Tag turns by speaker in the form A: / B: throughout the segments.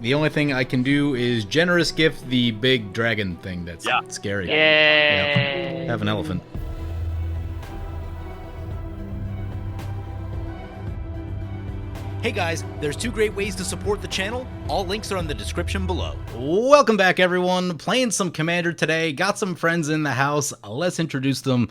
A: The only thing I can do is generous gift the big dragon thing that's scary.
B: Yay!
A: Yep. Have an elephant. Hey guys, there's 2 great ways to support the channel. All links are in the description below. Welcome back, everyone. Playing some Commander today. Got some friends in the house. Let's introduce them.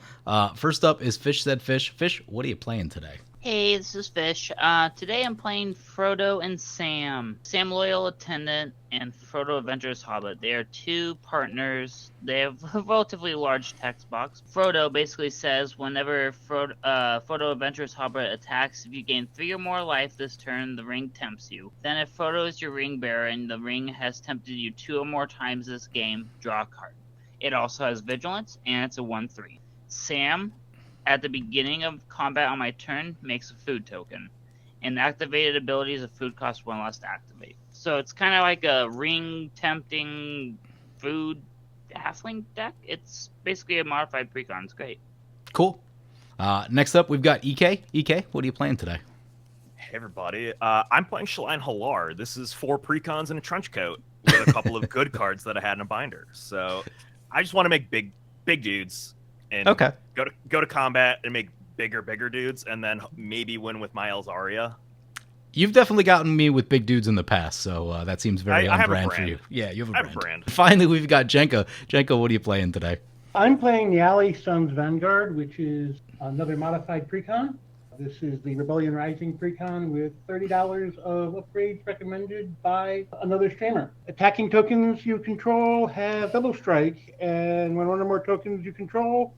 A: First up is Fish Said Fish. Fish, what are you playing today?
B: Hey, this is Fish. Today I'm playing Frodo and Sam. Sam Loyal Attendant and Frodo Adventurous Hobbit. They are 2 partners. They have a relatively large text box. Frodo basically says whenever Frodo Adventurous Hobbit attacks, if you gain 3 or more life this turn, the ring tempts you. Then if Frodo is your ring bearer and the ring has tempted you 2 or more times this game, draw a card. It also has Vigilance, and it's a 1/3. Sam, at the beginning of combat on my turn, makes a food token. And activated abilities of food cost 1 less to activate. So it's kind of like a ring-tempting food halfling deck. It's basically a modified precon. It's great.
A: Cool. Next up, we've got EK. EK, what are you playing today?
C: Hey, everybody. I'm playing Shalia and Halar. This is 4 precons and a trench coat with a couple of good cards that I had in a binder. So I just want to make big dudes. And go to combat and make bigger dudes, and then maybe win with my Elzaria.
A: You've definitely gotten me with big dudes in the past, so that seems very on brand for you. Yeah, you have a brand. Finally, we've got Jenka. Jenka, what are you playing today?
D: I'm playing Neyali Sun's Vanguard, which is another modified precon. This is the Rebellion Rising precon with $30 of upgrades recommended by another streamer. Attacking tokens you control have double strike, and when 1 or more tokens you control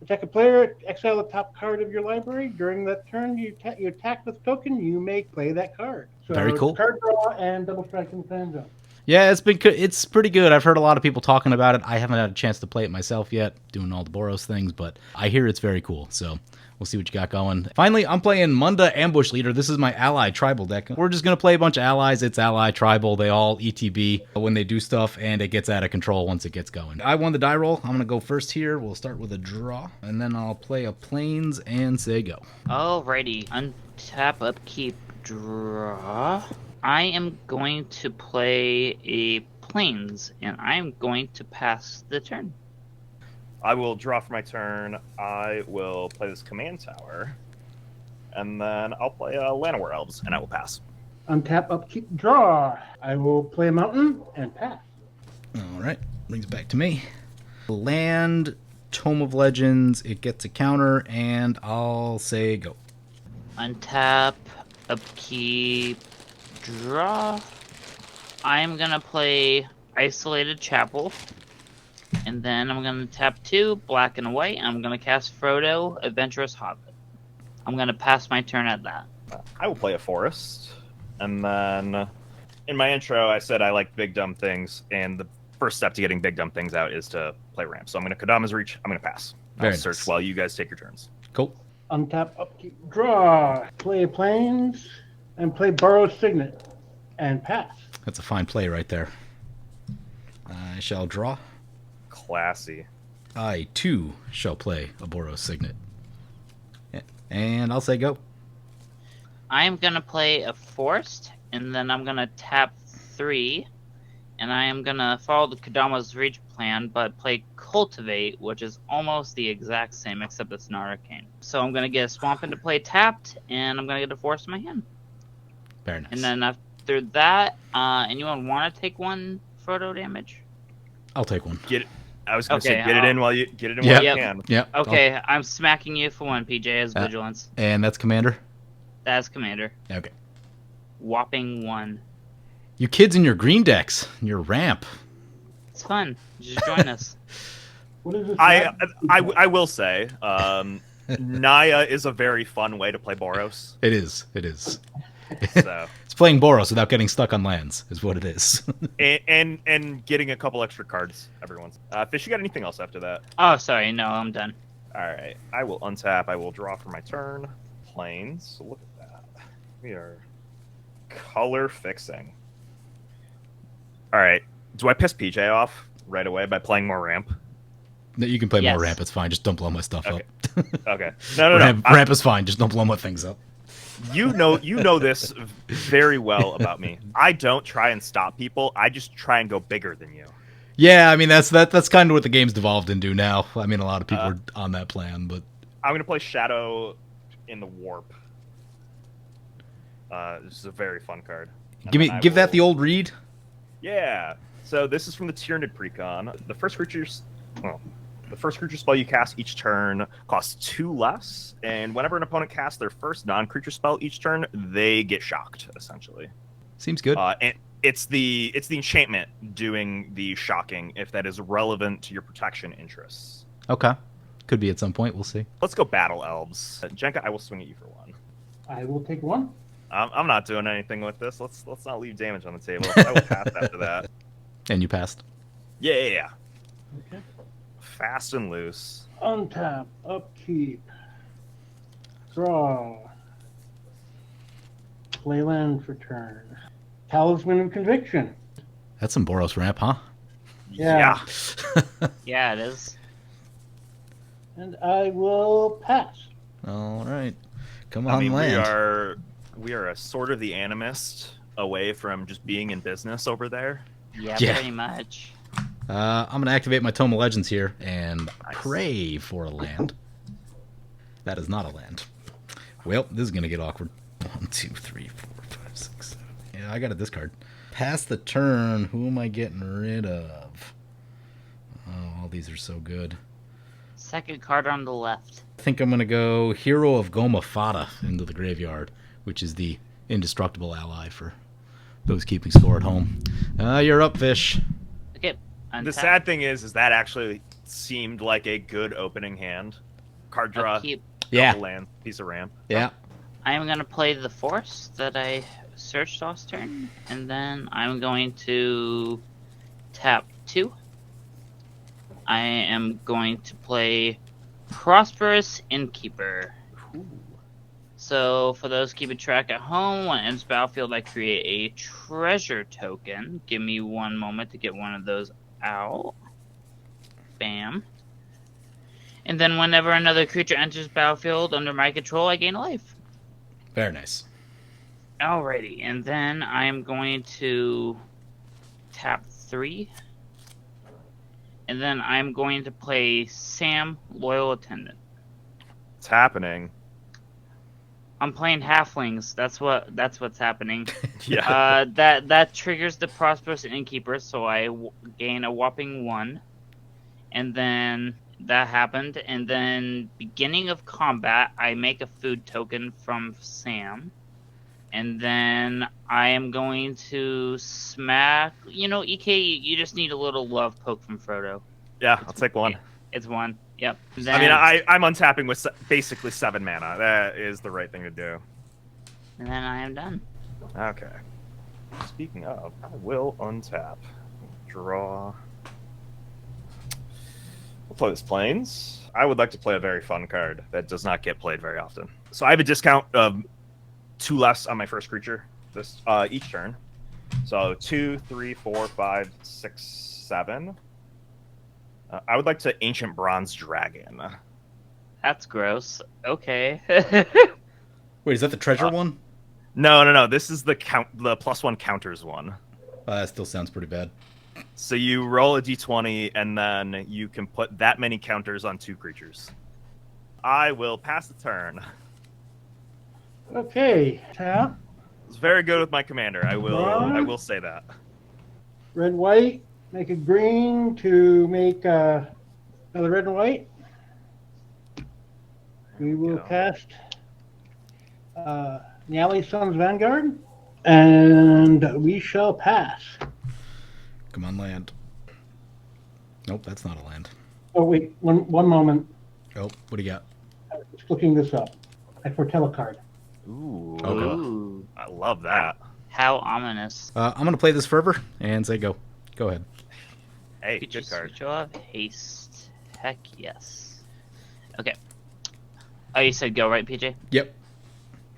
D: attack a player, exile the top card of your library. During that turn you attack with a token, you may play that card. So
A: very cool.
D: Card draw and double strike in the fan zone.
A: Yeah, it's pretty good. I've heard a lot of people talking about it. I haven't had a chance to play it myself yet, doing all the Boros things, but I hear it's very cool. So we'll see what you got going. Finally, I'm playing Munda Ambush Leader. This is my ally tribal deck. We're just going to play a bunch of allies. It's ally tribal. They all ETB when they do stuff, and it gets out of control once it gets going. I won the die roll. I'm going to go first here. We'll start with a draw, and then I'll play a Plains and say go.
B: Alrighty. Untap, upkeep, draw. I am going to play a Plains, and I'm going to pass the turn.
C: I will draw for my turn. I will play this command tower, and then I'll play Llanowar Elves, and I will pass.
D: Untap, upkeep, draw. I will play a mountain and pass.
A: All right, brings it back to me. Land, Tome of Legends. It gets a counter, and I'll say go.
B: Untap, upkeep, draw. I'm gonna play Isolated Chapel. And then I'm going to tap 2, black and white. I'm going to cast Frodo, Adventurous Hobbit. I'm going to pass my turn at that.
C: I will play a forest. And then in my intro, I said I like big dumb things. And the first step to getting big dumb things out is to play ramp. So I'm going to Kodama's Reach. I'm going to pass. I'll search while you guys take your turns.
A: Cool.
D: Untap, upkeep, draw. Play Plains and play Burrow's Signet and pass.
A: That's a fine play right there. I shall draw.
C: Classy.
A: I, too, shall play a Boros Signet. Yeah. And I'll say go.
B: I'm going to play a Forest, and then I'm going to tap 3, and I am going to follow the Kodama's Reach plan, but play Cultivate, which is almost the exact same, except it's not arcane. So I'm going to get a Swamp into play tapped, and I'm going to get a Forest in my hand.
A: Very nice.
B: And then after that, anyone want to take 1 Frodo damage?
A: I'll take 1.
C: I was going to say, get it in while you can.
A: Yeah.
B: Okay, I'm smacking you for 1, PJ, as Vigilance.
A: And that's Commander?
B: That's Commander.
A: Okay.
B: Whopping 1.
A: You kids in your green decks, your ramp.
B: It's fun. Just join us.
D: What is this?
C: I will say, Naya is a very fun way to play Boros.
A: It is.
C: So
A: it's playing Boros without getting stuck on lands, is what it is.
C: and getting a couple extra cards every once. Fish, you got anything else after that?
B: Oh, sorry. No, I'm done.
C: All right. I will untap. I will draw for my turn. Plains. So look at that. We are color fixing. All right. Do I piss PJ off right away by playing more ramp?
A: You can play more ramp. It's fine. Just don't blow my stuff up.
C: Okay. No.
A: Ramp is fine. Just don't blow my things up.
C: You know this very well about me. I don't try and stop people. I just try and go bigger than you.
A: Yeah, I mean that's kind of what the game's devolved into now. I mean, a lot of people are on that plan, but
C: I'm gonna play Shadow in the Warp. This is a very fun card.
A: Give that the old read.
C: Yeah. So this is from the Tyrannid Precon. The first creature spell you cast each turn costs 2 less, and whenever an opponent casts their first non-creature spell each turn, they get shocked. Essentially,
A: seems good.
C: And it's the enchantment doing the shocking if that is relevant to your protection interests.
A: Okay, could be at some point. We'll see.
C: Let's go Battle Elves. Jenka, I will swing at you for 1.
D: I will take 1.
C: I'm not doing anything with this. Let's not leave damage on the table. I will pass after that.
A: And you passed.
C: Yeah.
D: Okay.
C: Fast and loose.
D: Untap, upkeep, draw, play land for turn. Talisman of Conviction.
A: That's some Boros ramp, huh?
D: Yeah.
B: Yeah, it is.
D: And I will pass.
A: All right. Come on,
C: I mean,
A: land.
C: we are a sort of the animist away from just being in business over there.
B: Yeah,
A: Yeah.
B: pretty much.
A: I'm going to activate my Tome of Legends here and
C: Nice.
A: pray for a land. That is not a land. Well, this is going to get awkward. 1, 2, 3, 4, 5, 6, 7. Yeah, I got a discard. Pass the turn. Who am I getting rid of? Oh, all these are so good.
B: Second card on the left.
A: I think I'm going to go Hero of Goma Fata into the graveyard, which is the indestructible ally for those keeping score at home. You're up, Fish.
B: Okay.
C: The
B: Untap,
C: sad thing is that actually seemed like a good opening hand. Card draw,
B: upkeep.
A: Yeah.
C: couple land, piece of ramp.
A: Yeah.
B: I am going to play the Force that I searched last turn, and then I'm going to tap 2. I am going to play Prosperous Innkeeper.
C: Ooh.
B: So, for those keeping track at home, when it ends battlefield, I create a treasure token. Give me 1 moment to get one of those out. Bam. And then whenever another creature enters battlefield under my control, I gain a life.
A: Very nice.
B: Alrighty, and then I'm going to tap 3. And then I'm going to play Sam, Loyal Attendant.
C: It's happening.
B: I'm playing halflings. That's what's happening.
C: Yeah.
B: That triggers the Prosperous Innkeeper, so I gain a whopping 1. And then that happened, and then beginning of combat, I make a food token from Sam. And then I am going to smack... You know, EK, you just need a little love poke from Frodo.
C: Yeah, I'll take 1.
B: It's 1. Yep.
C: I mean, I'm untapping with basically 7 mana. That is the right thing to do.
B: And then I am done.
C: Okay. Speaking of, I will untap. Draw. We'll play this Plains. I would like to play a very fun card that does not get played very often. So I have a discount of 2 less on my first creature this each turn. So 2, 3, 4, 5, 6, 7. I would like to Ancient Bronze Dragon.
B: That's gross. Okay.
A: Wait, is that the treasure one?
C: No. This is the +1 counters one.
A: That still sounds pretty bad.
C: So you roll a d20, and then you can put that many counters on 2 creatures. I will pass the turn.
D: Okay, tap.
C: It's very good with my commander. I will say that.
D: Red, white. Make a green to make another red and white. We will cast Neyali Sun's Vanguard, and we shall pass.
A: Come on, land. Nope, that's not a land.
D: Oh, wait, one moment.
A: Oh, what do you got?
D: I was looking this up. I foretell a card.
C: Ooh.
A: Okay.
B: Ooh.
C: I love that.
B: How ominous.
A: I'm going to play this Fervor and say go. Go ahead.
C: Hey,
B: Could you
C: good card.
B: switch off? Haste. Heck yes. Okay. Oh, you said go, right, PJ?
A: Yep.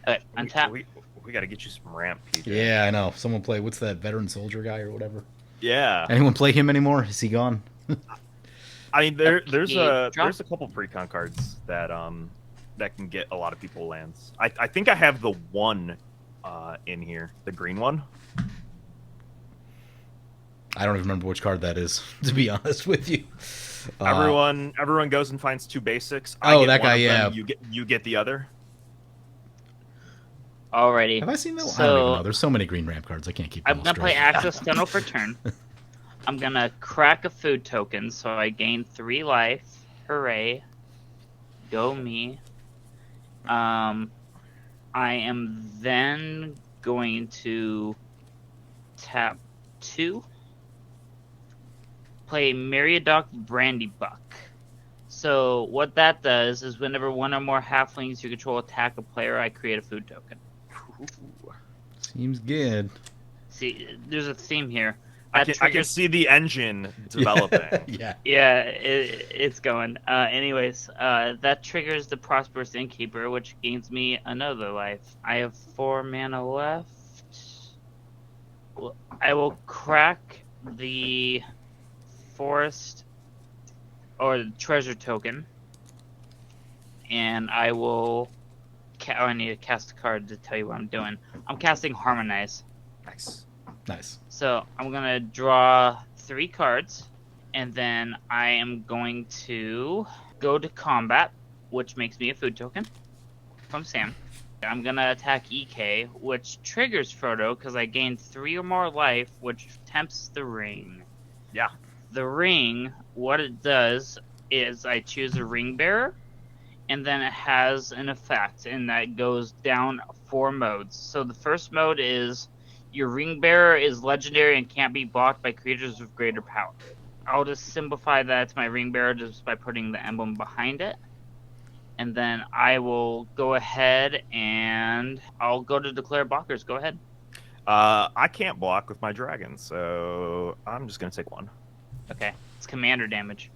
B: Okay, untap.
C: We got to get you some ramp, PJ.
A: Yeah, I know. Someone play, what's that veteran soldier guy or whatever?
C: Yeah.
A: Anyone play him anymore? Is he gone?
C: I mean, there's
B: Drop.
C: a couple precon cards that that can get a lot of people lands. I think I have the one in here, the green one.
A: I don't even remember which card that is, to be honest with you.
C: Everyone goes and finds 2 basics.
A: Oh,
C: I get
A: that
C: one
A: guy,
C: of them,
A: yeah.
C: You get the other.
B: Alrighty.
A: Have I seen that?
B: So,
A: I don't even know. There's so many green ramp cards. I can't keep them
B: I'm
A: all
B: gonna play
A: straight.
B: Access Tunnel for turn. I'm gonna crack a food token, so I gain 3 life. Hooray. Go me. I am then going to tap 2. Play Meriadoc Brandybuck. So what that does is whenever one or more halflings you control attack a player, I create a food token.
A: Seems good.
B: See, there's a theme here.
C: I can see the engine developing.
A: Yeah.
B: Yeah, it's going. Anyways, that triggers the Prosperous Innkeeper, which gains me another life. I have 4 mana left. I will crack the forest or the treasure token, and I will. I need to cast a card to tell you what I'm doing. I'm casting Harmonize.
A: Nice.
B: So I'm gonna draw 3 cards, and then I am going to go to combat, which makes me a food token from Sam. I'm gonna attack EK, which triggers Frodo because I gain 3 or more life, which tempts the ring.
C: Yeah.
B: The ring, what it does is I choose a ring bearer, and then it has an effect, and that goes down 4 modes. So the first mode is your ring bearer is legendary and can't be blocked by creatures with greater power. I'll just simplify that to my ring bearer just by putting the emblem behind it. And then I will go ahead and I'll go to declare blockers. Go ahead.
C: I can't block with my dragon, so I'm just gonna take 1.
B: Okay, it's commander damage.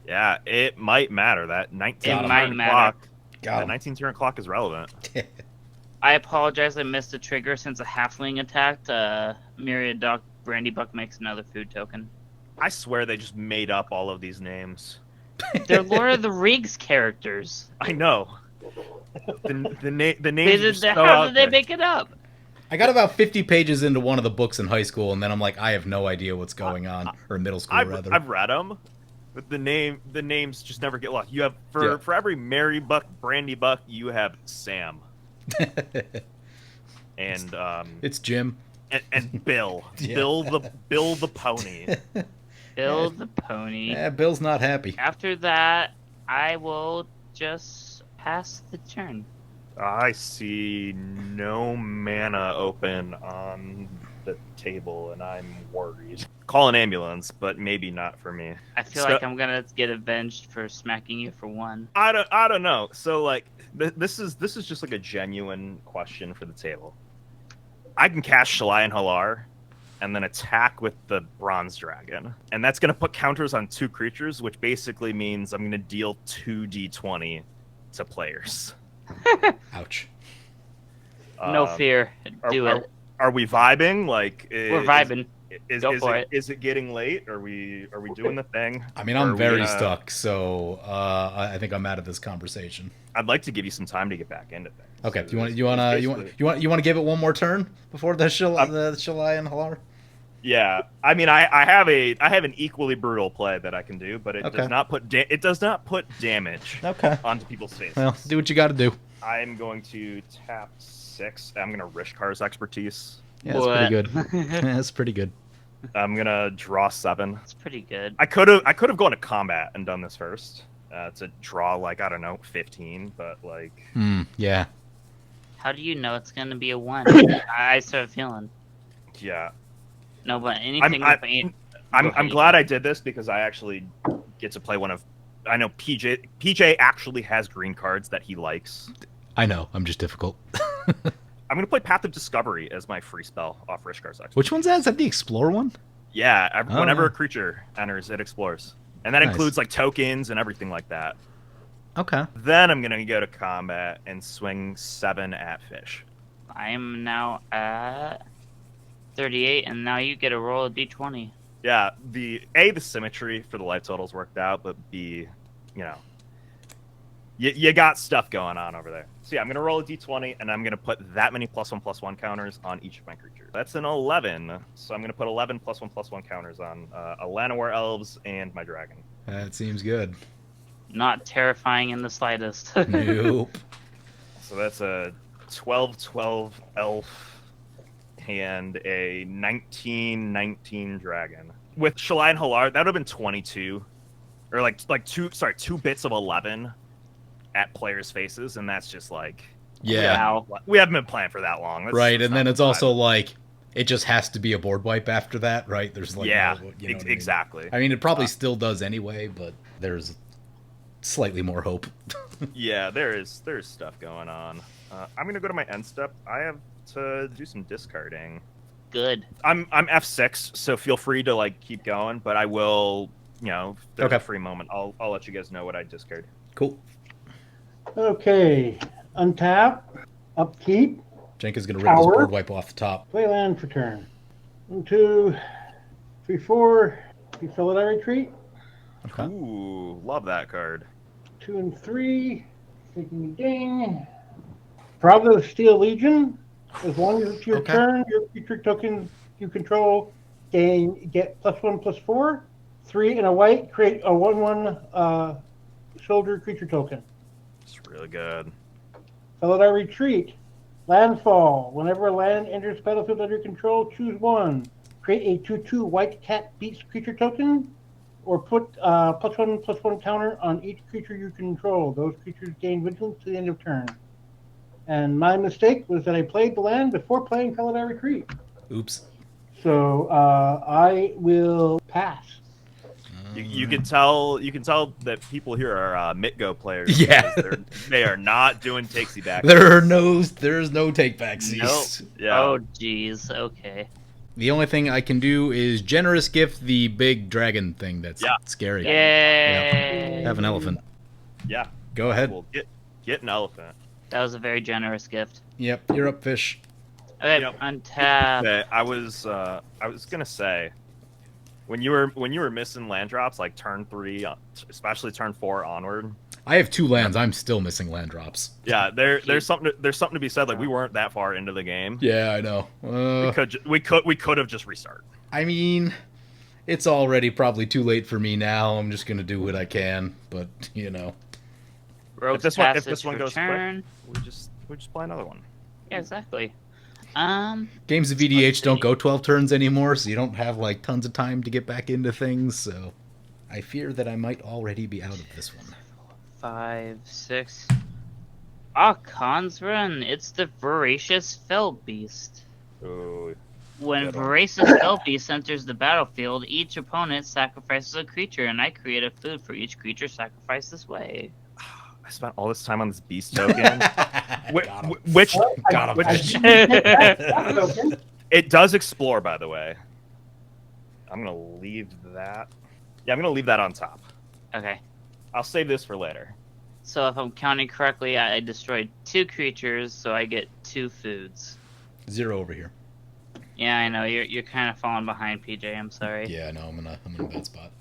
C: Yeah, it might matter. That 19
B: It
C: turn
B: might matter.
C: clock.
A: Got
C: That
A: him.
C: 19 turn clock is relevant.
B: I apologize, I missed a trigger since a halfling attacked. Meriadoc Brandybuck makes another food token.
C: I swear they just made up all of these names.
B: They're Lord of the Rings characters.
C: I know. The names
B: They
C: are
B: did,
C: just so
B: how
C: out
B: did they
C: there.
B: make it up?
A: I got about 50 pages into one of the books in high school, and then I'm like, I have no idea what's going on, or middle school rather.
C: I've read them, but the names just never get lost. You have for every Mary Buck, Brandy Buck, you have Sam, and
A: it's Jim
C: and Bill,
A: Yeah.
C: Bill the pony.
B: Bill the pony.
A: Yeah, Bill's not happy.
B: After that, I will just pass the turn.
C: I see no mana open on the table, and I'm worried. Call an ambulance, but maybe not for me.
B: I feel like I'm gonna get avenged for smacking you for 1.
C: I don't know. So like this is just like a genuine question for the table. I can cast Shalia and Halar, and then attack with the Bronze Dragon, and that's gonna put counters on 2 creatures, which basically means I'm gonna deal 2d20 to players.
A: Ouch.
B: No fear. Do it.
C: Are we vibing? Like
B: We're vibing. Go for it.
C: Is it getting late? Are we doing the thing?
A: I mean,
C: Or
A: I'm
C: are
A: very
C: we,
A: stuck, so I think I'm out of this conversation.
C: I'd like to give you some time to get back into things.
A: Okay,
C: So
A: you want
C: basically-
A: to give it one more turn before the Shalia and Halar?
C: Yeah, I mean, I have an equally brutal play that I can do, but it does not put damage onto people's faces.
A: Well, do what you got to do.
C: I'm going to tap 6. I'm going to Rishkar's expertise.
A: Yeah, that's pretty good. Yeah, that's pretty good.
C: I'm gonna draw 7.
B: That's pretty good.
C: I could have gone to combat and done this first to draw like I don't know 15, but like
A: yeah.
B: How do you know it's gonna be a 1? I start feeling.
C: Yeah.
B: No, but anything with 8.
C: I'm glad I did this because I actually get to play one of. I know PJ actually has green cards that he likes.
A: I know. I'm just difficult.
C: I'm going to play Path of Discovery as my free spell off Rishkar's Expertise.
A: Which one's that? Is that the Explore one?
C: Yeah, whenever a creature enters, it explores. And that
A: Nice.
C: includes like tokens and everything like that.
A: Okay.
C: Then I'm going to go to combat and swing 7 at fish.
B: I am now at 38, and now you get a roll of d20.
C: Yeah, the symmetry for the life totals worked out, but B, you know, You got stuff going on over there. So yeah, I'm gonna roll a d20, and I'm gonna put that many +1/+1 counters on each of my creatures. That's an 11. So I'm gonna put 11 +1/+1 counters on Llanowar elves and my dragon.
A: That seems good.
B: Not terrifying in the slightest.
A: Nope.
C: So that's a 12/12 elf and a 19/19 dragon. With Shalia and Halar, that would have been 22, or like two bits of 11 at players' faces, and that's just like,
A: Yeah.
C: we haven't been playing for that long.
A: Right, and then it's also like it just has to be a board wipe after that, right? There's like
C: exactly.
A: I mean, it probably still does anyway, but there's slightly more hope.
C: Yeah, there's stuff going on. I'm gonna go to my end step. I have to do some discarding.
B: Good.
C: I'm F6, so feel free to like keep going, but I will, if there's a free moment, I'll let you guys know what I discard.
A: Cool.
D: Okay, untap, upkeep.
A: Jenk is going to rip his board wipe off the top.
D: Play land for turn. 1, 2, 3, 4. You fill it, I retreat.
A: Okay.
C: Ooh, love that card.
D: 2 and 3. Taking a ding. Frodo Steel Legion. As long as it's your turn, your creature tokens you control get +1/+4. 3 and a white, create a 1/1 shoulder creature token.
C: It's really good.
D: Fellow I retreat. Landfall. Whenever a land enters battlefield under control, choose one. Create a 2/2 white cat beast creature token, or put +1/+1 counter on each creature you control. Those creatures gain vigilance to the end of turn. And my mistake was that I played the land before playing Fellow I retreat.
A: Oops.
D: So I will pass.
C: You can tell that people here are Mitgo players.
A: Yeah,
C: they are not doing takesy back.
A: There's no take backsies.
C: Nope. Yeah.
B: Oh jeez. Okay.
A: The only thing I can do is generous gift the big dragon thing that's scary.
B: Yay!
A: Yep. Have an elephant.
C: Yeah.
A: Go ahead.
C: Well, get an elephant.
B: That was a very generous gift.
A: Yep, you're up, fish.
B: Okay, untap.
C: Okay, I was gonna say, when you were missing land drops like turn 3, especially turn 4 onward.
A: I have 2 lands. I'm still missing land drops.
C: Yeah, there's something to be said. Like, we weren't that far into the game.
A: Yeah, I know.
C: We could have just restarted.
A: I mean, it's already probably too late for me now. I'm just gonna do what I can, but
B: Rogue's
C: if this one goes
B: turn.
C: quick, we just play another one.
B: Yeah, exactly.
A: Games of EDH don't go 12 turns anymore, so you don't have like tons of time to get back into things. So I fear that I might already be out of this one.
B: 5, 6. Khan's Run. It's the Voracious Fell Beast.
C: Ooh.
B: When Voracious Fell Beast enters the battlefield, each opponent sacrifices a creature, and I create a food for each creature sacrificed this way.
C: I spent all this time on this beast token. It does explore, by the way. I'm gonna leave that. Yeah, I'm gonna leave that on top.
B: Okay.
C: I'll save this for later.
B: So if I'm counting correctly, I destroyed 2 creatures, so I get 2 foods.
A: 0 over here.
B: Yeah, I know you're kind of falling behind, PJ. I'm sorry.
A: Yeah, no, I'm in a bad spot.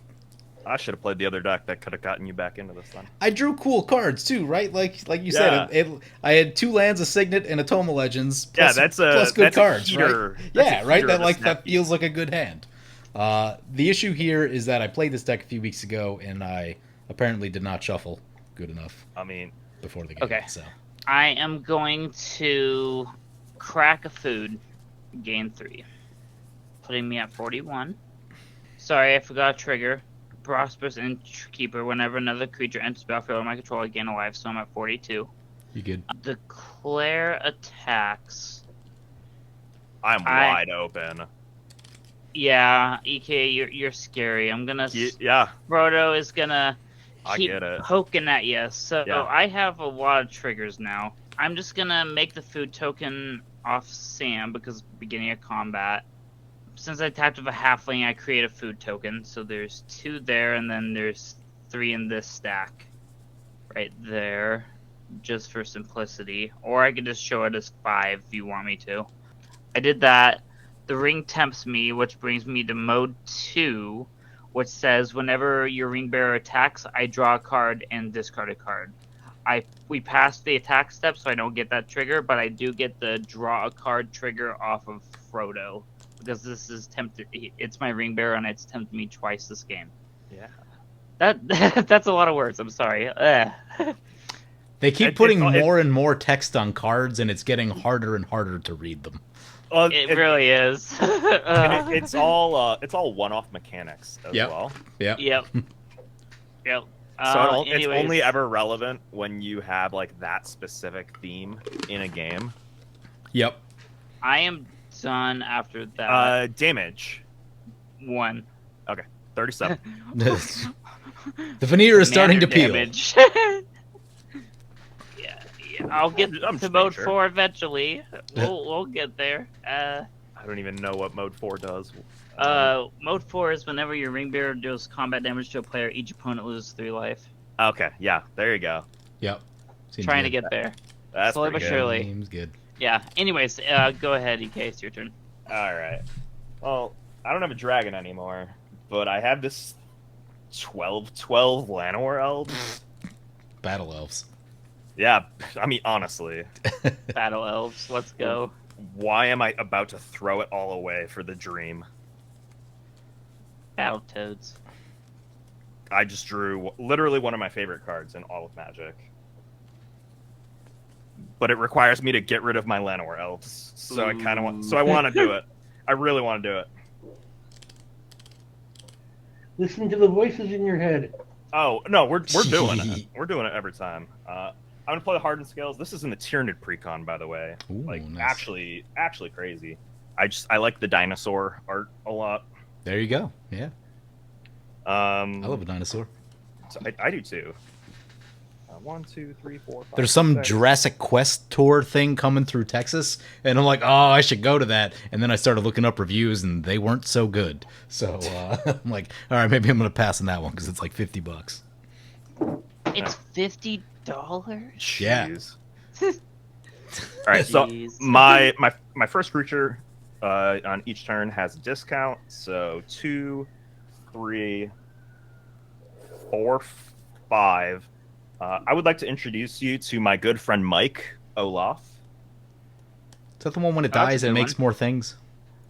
C: I should have played the other deck that could have gotten you back into this one.
A: I drew cool cards too, right? Like you said, I had 2 lands, a Signet, and a Tome of Legends. Plus, plus good cards, right? Yeah, right. That feels like a good hand. The issue here is that I played this deck a few weeks ago, and I apparently did not shuffle good enough.
C: I mean,
A: before the game.
B: Okay.
A: So
B: I am going to crack a food, gain 3, putting me at 41. Sorry, I forgot a trigger. Prosperous Innkeeper. Whenever another creature enters the battlefield under my control, I gain a life, so I'm at 42.
A: You good?
B: Declare attacks.
C: I'm wide open.
B: Yeah, EK, you're scary. I'm gonna.
C: Yeah.
B: Frodo is gonna keep
C: I get it.
B: poking at you. So I have a lot of triggers now. I'm just gonna make the food token off Sam because beginning of combat. Since I tapped with a halfling, I create a food token. So there's 2 there, and then there's 3 in this stack. Right there. Just for simplicity. Or I could just show it as 5 if you want me to. I did that. The ring tempts me, which brings me to mode 2, which says whenever your ring bearer attacks, I draw a card and discard a card. we passed the attack step, so I don't get that trigger, but I do get the draw a card trigger off of Frodo because this is tempted. It's my ring bearer, and it's tempted me twice this game.
C: Yeah.
B: That's a lot of words. I'm sorry.
A: They keep putting more and more text on cards, and it's getting harder and harder to read them.
B: It really is.
C: And it's all one-off mechanics as well.
A: Yep.
B: Yep.
C: So it's
B: anyways.
C: only ever relevant when you have like that specific theme in a game.
A: Yep.
B: I am done after that.
C: Damage.
B: 1.
C: Okay, 37.
A: The veneer is starting to peel.
B: Damage. yeah, I'll get
C: I'm
B: to mode
C: sure.
B: 4 eventually. We'll get there.
C: I don't even know what mode 4 does.
B: Mode 4 is whenever your ring bearer deals combat damage to a player, each opponent loses 3 life.
C: Okay, yeah, there you go.
A: Yep. Seems
B: Trying to
A: good.
B: get there.
C: That's
B: Slowly
C: pretty
B: but
C: good.
B: surely.
A: Seems good.
B: Yeah. Anyways, go ahead, EK. It's your turn.
C: All right. Well, I don't have a dragon anymore, but I have this 12/12 Llanowar elves.
A: Battle elves.
C: Yeah, I mean honestly,
B: Battle elves. Let's go.
C: why am I about to throw it all away for the dream?
B: Battle toads.
C: I just drew literally one of my favorite cards in all of Magic. But it requires me to get rid of my Llanowar elves. So I kind of want. So I want to do it. I really want to do it.
D: Listen to the voices in your head.
C: Oh no, we're doing it. We're doing it every time. I'm gonna play the Hardened Scales. This is in the Tyrannid Precon, by the way.
A: Ooh,
C: Like
A: nice.
C: actually crazy. I like the dinosaur art a lot.
A: There you go. Yeah. I
C: I
A: love a dinosaur.
C: I do too. 1, 2, 3, 4, 5.
A: There's some
C: 6.
A: Jurassic Quest tour thing coming through Texas, and I'm like, oh, I should go to that. And then I started looking up reviews, and they weren't so good. So I'm like, all right, maybe I'm gonna pass on that one because it's like $50.
B: It's $50.
A: Yeah.
C: Jeez. All right, so
B: Jeez.
C: my first creature on each turn has a discount. So 2, 3, 4, 5. I would like to introduce you to my good friend Mike Olaf.
A: Is that the one when it
B: Oh, that's
A: dies
B: a
A: and
B: good
A: makes more things?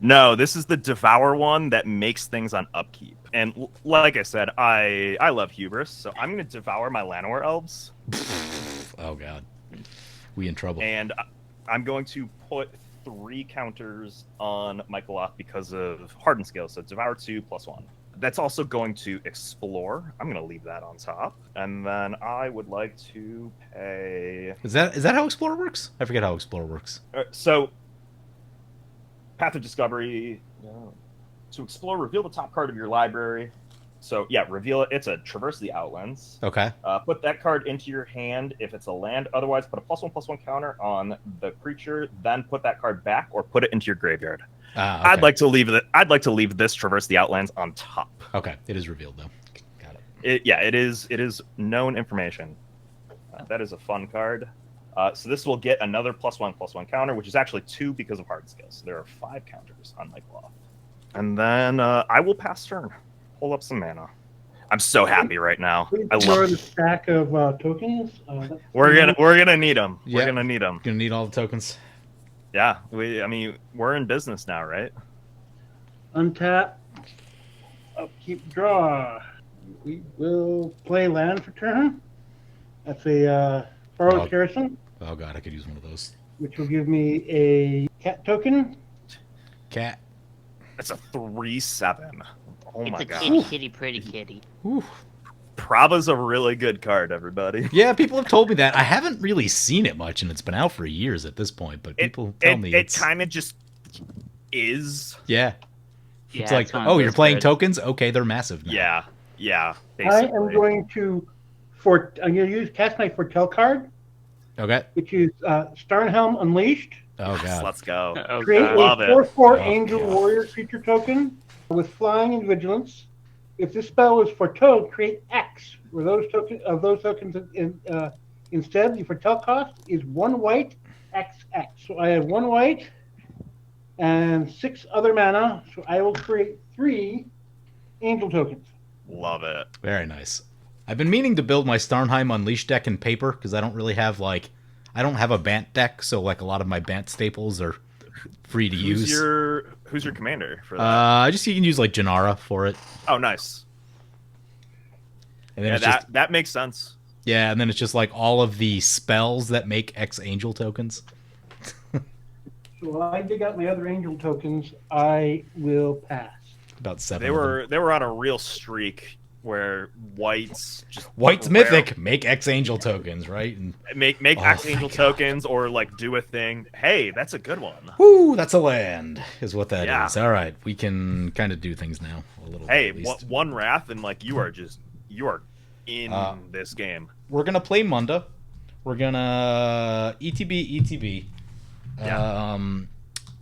C: No, this is the Devour one that makes things on upkeep. And like I said, I love hubris, so I'm going to devour my Llanowar elves.
A: Oh god, we in trouble.
C: And I'm going to put 3 counters on Mike Olaf because of Hardened Scale. So Devour 2 +1. That's also going to Explore. I'm going to leave that on top. And then I would like to pay...
A: Is that how Explorer works? I forget how Explorer works.
C: So, Path of Discovery. To explore, reveal the top card of your library. So, yeah, reveal it. It's a Traverse the Outlands.
A: Okay.
C: Put that card into your hand if it's a land. Otherwise, put a +1/+1 counter on the creature. Then put that card back or put it into your graveyard.
A: Okay.
C: I'd like to leave this Traverse the Outlands on top.
A: Okay, it is revealed though. Got it.
C: It is known information. That is a fun card. So this will get another +1/+1 counter, which is actually 2 because of Hard Skills. So there are 5 counters on Mike Olaf. And then I will pass turn. Pull up some mana. I'm so happy right now. I love
D: the stack of tokens.
C: We're gonna need them.
A: Yeah.
C: We're gonna need them.
A: Gonna need all the tokens.
C: Yeah, we're in business now, right?
D: Untap. Upkeep, draw. We will play land for turn. That's a Furrow's Garrison,
A: Oh god, I could use one of those.
D: which will give me a cat token.
A: Cat.
C: It's a 3/7. Oh
B: It's
C: my
B: a
C: god.
B: kitty, pretty kitty.
A: Whew.
C: Prava's a really good card, everybody.
A: Yeah, people have told me that. I haven't really seen it much, and it's been out for years at this point. But people tell me
C: it
A: it's
C: kind of just is.
A: yeah.
B: Yeah,
A: It's like,
B: one of
A: oh, you're
B: those
A: playing
B: cards.
A: tokens? Okay, they're massive now.
C: Yeah.
D: I
C: Basically.
D: am going to use Cast My Foretell card,
A: Okay.
D: which is Starnhelm Unleashed.
A: Oh
C: Yes,
A: god.
C: let's go.
B: Oh,
D: Create
B: God.
C: Love
D: a
C: it.
D: 4/4
A: Oh,
D: Angel
A: God.
D: Warrior creature token with flying and vigilance. If this spell is foretell, create X. Where those tokens instead, the foretell cost is 1 white XX. So I have 1 white and 6 other mana. So I will create 3 angel tokens.
C: Love it.
A: Very nice. I've been meaning to build my Starnheim Unleashed deck in paper because I don't really have I don't have a Bant deck, so like a lot of my Bant staples are free to use.
C: Who's your commander for that?
A: You can use like Janara for it.
C: Oh, nice.
A: And then
C: that makes sense.
A: Yeah, and then it's just like all of the spells that make X Angel tokens.
D: So while I dig out my other Angel tokens, I will pass.
A: About 7.
C: They were on a real streak where White's
A: Mythic, make X Angel tokens, right? And
C: make X Angel tokens or like do a thing. Hey, that's a good one.
A: Woo, that's a land, is what that is. All right, we can kind of do things now a little.
C: Hey,
A: bit, at least.
C: one Wrath and like you are in this game.
A: We're gonna play Munda. We're gonna ETB.
C: Yeah.
A: I'm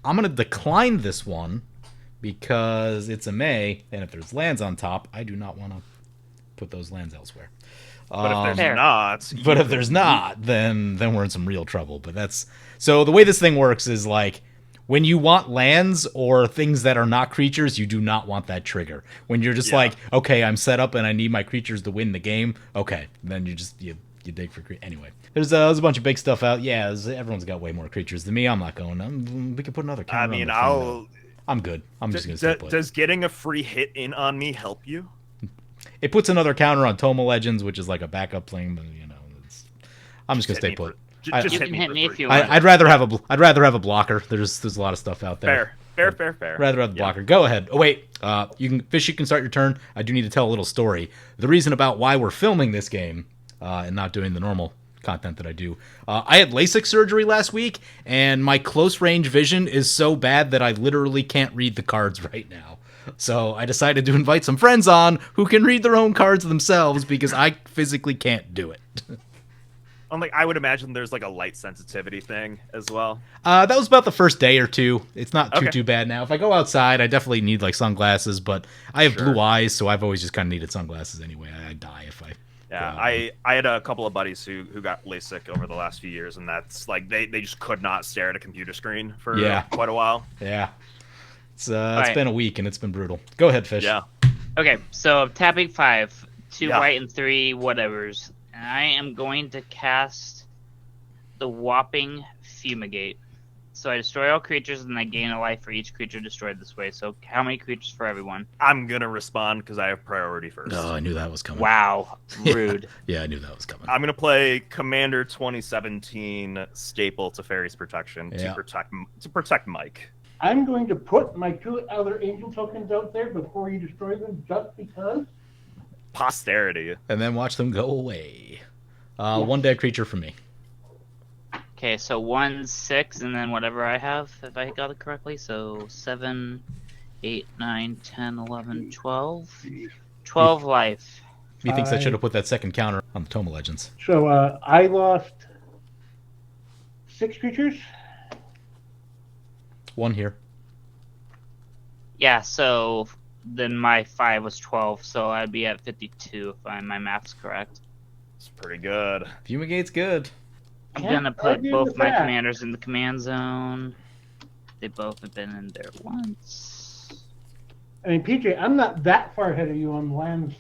A: gonna decline this one because it's a May, and if there's lands on top, I do not want to put those lands elsewhere.
C: But if there's not,
A: then we're in some real trouble. But that's so the way this thing works is like when you want lands or things that are not creatures, you do not want that trigger. When you're just like, okay, I'm set up and I need my creatures to win the game. Okay, then you dig for anyway. There's a bunch of big stuff out. Yeah, everyone's got way more creatures than me. I'm not going. We can put another counter.
C: I mean,
A: I'm good. I'm just gonna stay put.
C: Does getting a free hit in on me help you?
A: It puts another counter on Toma Legends, which is like a backup thing. But I'm just gonna stay put.
B: Just hit me if you
A: want. I'd rather have a blocker. There's a lot of stuff out there.
C: Fair.
A: Rather have the blocker. Go ahead. Oh wait, you can start your turn. I do need to tell a little story. The reason about why we're filming this game and not doing the normal content that I do. I had LASIK surgery last week, and my close range vision is so bad that I literally can't read the cards right now. So I decided to invite some friends on who can read their own cards themselves because I physically can't do it.
C: I would imagine there's like a light sensitivity thing as well.
A: That was about the first day or two. It's not too bad now. If I go outside, I definitely need like sunglasses, but I have blue eyes, so I've always just kind of needed sunglasses anyway. I die if I.
C: Yeah, I had a couple of buddies who got LASIK over the last few years, and that's like they just could not stare at a computer screen for quite a while.
A: Yeah, it's been a week and it's been brutal. Go ahead, Fish.
C: Yeah.
B: Okay, so I'm tapping 5, 2 white and 3 whatevers. And I am going to cast the Whopping Fumigate. So I destroy all creatures and I gain a life for each creature destroyed this way. So how many creatures for everyone?
C: I'm going to respond because I have priority first.
A: Oh, I knew that was coming.
B: Wow. Rude.
A: Yeah, I knew that was coming.
C: I'm going to play Commander 2017 Staple Teferi's Protection to protect Mike.
D: I'm going to put my 2 other Angel tokens out there before you destroy them just because.
C: Posterity.
A: And then watch them go away. 1 dead creature for me.
B: Okay, so 1, 6, and then whatever I have, if I got it correctly. So 7, 8, 9, 10, 11, 12. 12 life.
A: He thinks I should have put that second counter on the Toma Legends.
D: So I lost 6 creatures.
A: 1 here.
B: Yeah, so then my 5 was 12, so I'd be at 52 if my math's correct.
C: It's pretty good.
A: Fumigate's good.
B: I'm gonna put both my commanders in the command zone. They both have been in there once.
D: I mean, PJ, I'm not that far ahead of you on lands.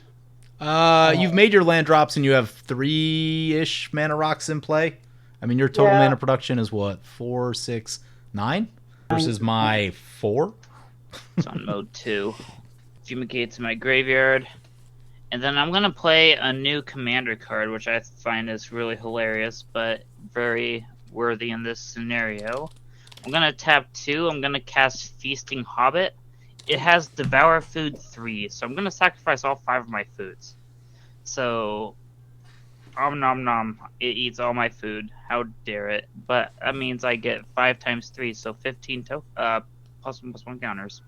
A: You've made your land drops and you have 3-ish mana rocks in play. I mean, your total mana production is what? 4, 6, 9? Versus my 4?
B: It's on mode 2. Fumigate's in my graveyard. And then I'm going to play a new commander card, which I find is really hilarious, but very worthy in this scenario. I'm going to tap 2. I'm going to cast Feasting Hobbit. It has Devour Food 3, so I'm going to sacrifice all 5 of my foods. So, om nom nom, it eats all my food. How dare it. But that means I get 5 times 3, so 15 +1/+1 counters.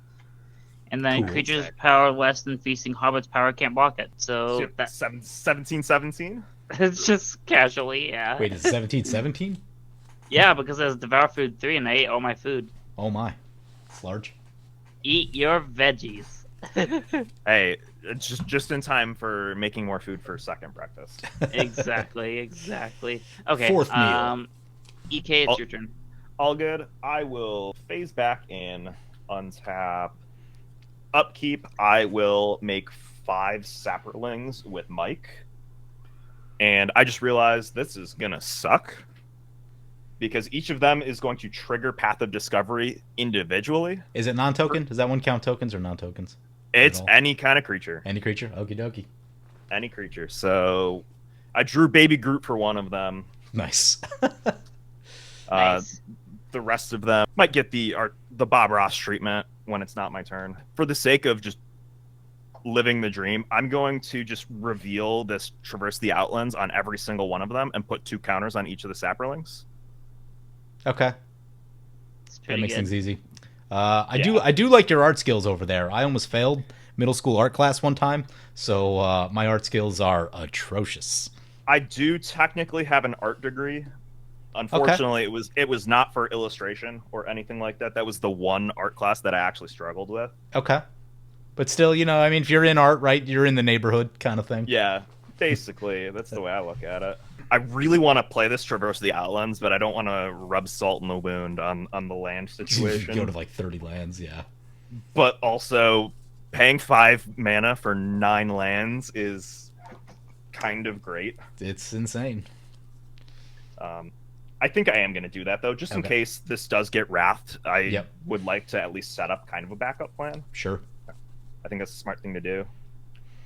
B: And then creatures with power less than Feasting Hobbit's power can't block it. So
C: that's 17/17?
B: It's just casually, yeah.
A: Wait, is it 17/17?
B: Yeah, because it has Devour Food 3 and I ate all my food.
A: Oh my. It's large.
B: Eat your veggies.
C: Hey, it's just in time for making more food for second breakfast.
B: Exactly. Okay.
A: 4th meal.
B: EK, it's your turn.
C: All good. I will phase back in, untap. Upkeep, I will make 5 Sapperlings with Mike. And I just realized this is gonna suck because each of them is going to trigger Path of Discovery individually.
A: Is it non-token? Does that one count tokens or non-tokens?
C: It's any kind of creature.
A: Any creature? Okie dokie.
C: Any creature. So I drew Baby Groot for one of them.
A: Nice.
B: Nice.
C: The rest of them might get the Bob Ross treatment when it's not my turn. For the sake of just living the dream, I'm going to just reveal this Traverse the Outlands on every single one of them and put 2 counters on each of the Saprolings.
A: Okay.
B: It's
A: That
B: pretty
A: makes
B: good.
A: things easy. I do like your art skills over there. I almost failed middle school art class one time, so my art skills are atrocious.
C: I do technically have an art degree. Unfortunately, it was not for illustration or anything like that. That was the one art class that I actually struggled with.
A: Okay. But still, I mean, if you're in art, right, you're in the neighborhood kind of thing.
C: Yeah, basically, that's the way I look at it. I really want to play this Traverse the Outlands, but I don't want to rub salt in the wound on the land situation.
A: Go to like 30 lands, yeah.
C: But also, paying 5 mana for 9 lands is kind of great.
A: It's insane.
C: I think I am going to do that, though, just in case this does get wrathed. I would like to at least set up kind of a backup plan.
A: Sure.
C: I think that's a smart thing to do.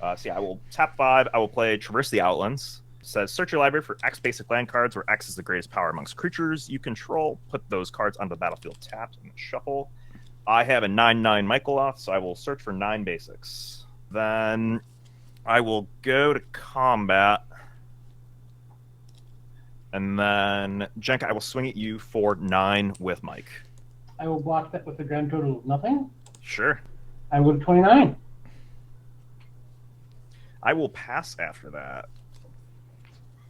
C: So yeah, I will tap 5. I will play Traverse the Outlands. It says, search your library for X basic land cards where X is the greatest power amongst creatures you control. Put those cards onto the battlefield tapped and shuffle. I have a 9/9 Michaeloth, so I will search for 9 basics. Then I will go to combat. And then, Jenka, I will swing at you for 9 with Mike.
D: I will block that with a grand total of nothing.
C: Sure.
D: I will 29.
C: I will pass after that.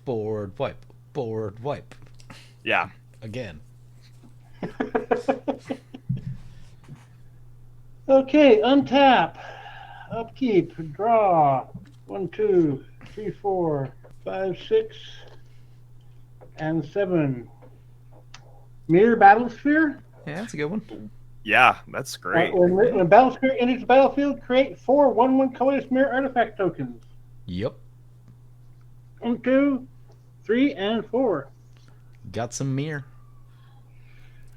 A: Board wipe. Board wipe.
C: Yeah.
A: Again.
D: Okay, untap. Upkeep. Draw. 1, 2, 3, 4, 5, 6, and 7. Mirror Battlesphere.
A: Yeah, that's a good one.
C: Yeah, that's great.
D: When Battlesphere enters the battlefield, create 4 1/1 colorless mirror artifact tokens.
A: Yep.
D: 1, 2, 3, and 4.
A: Got some mirror.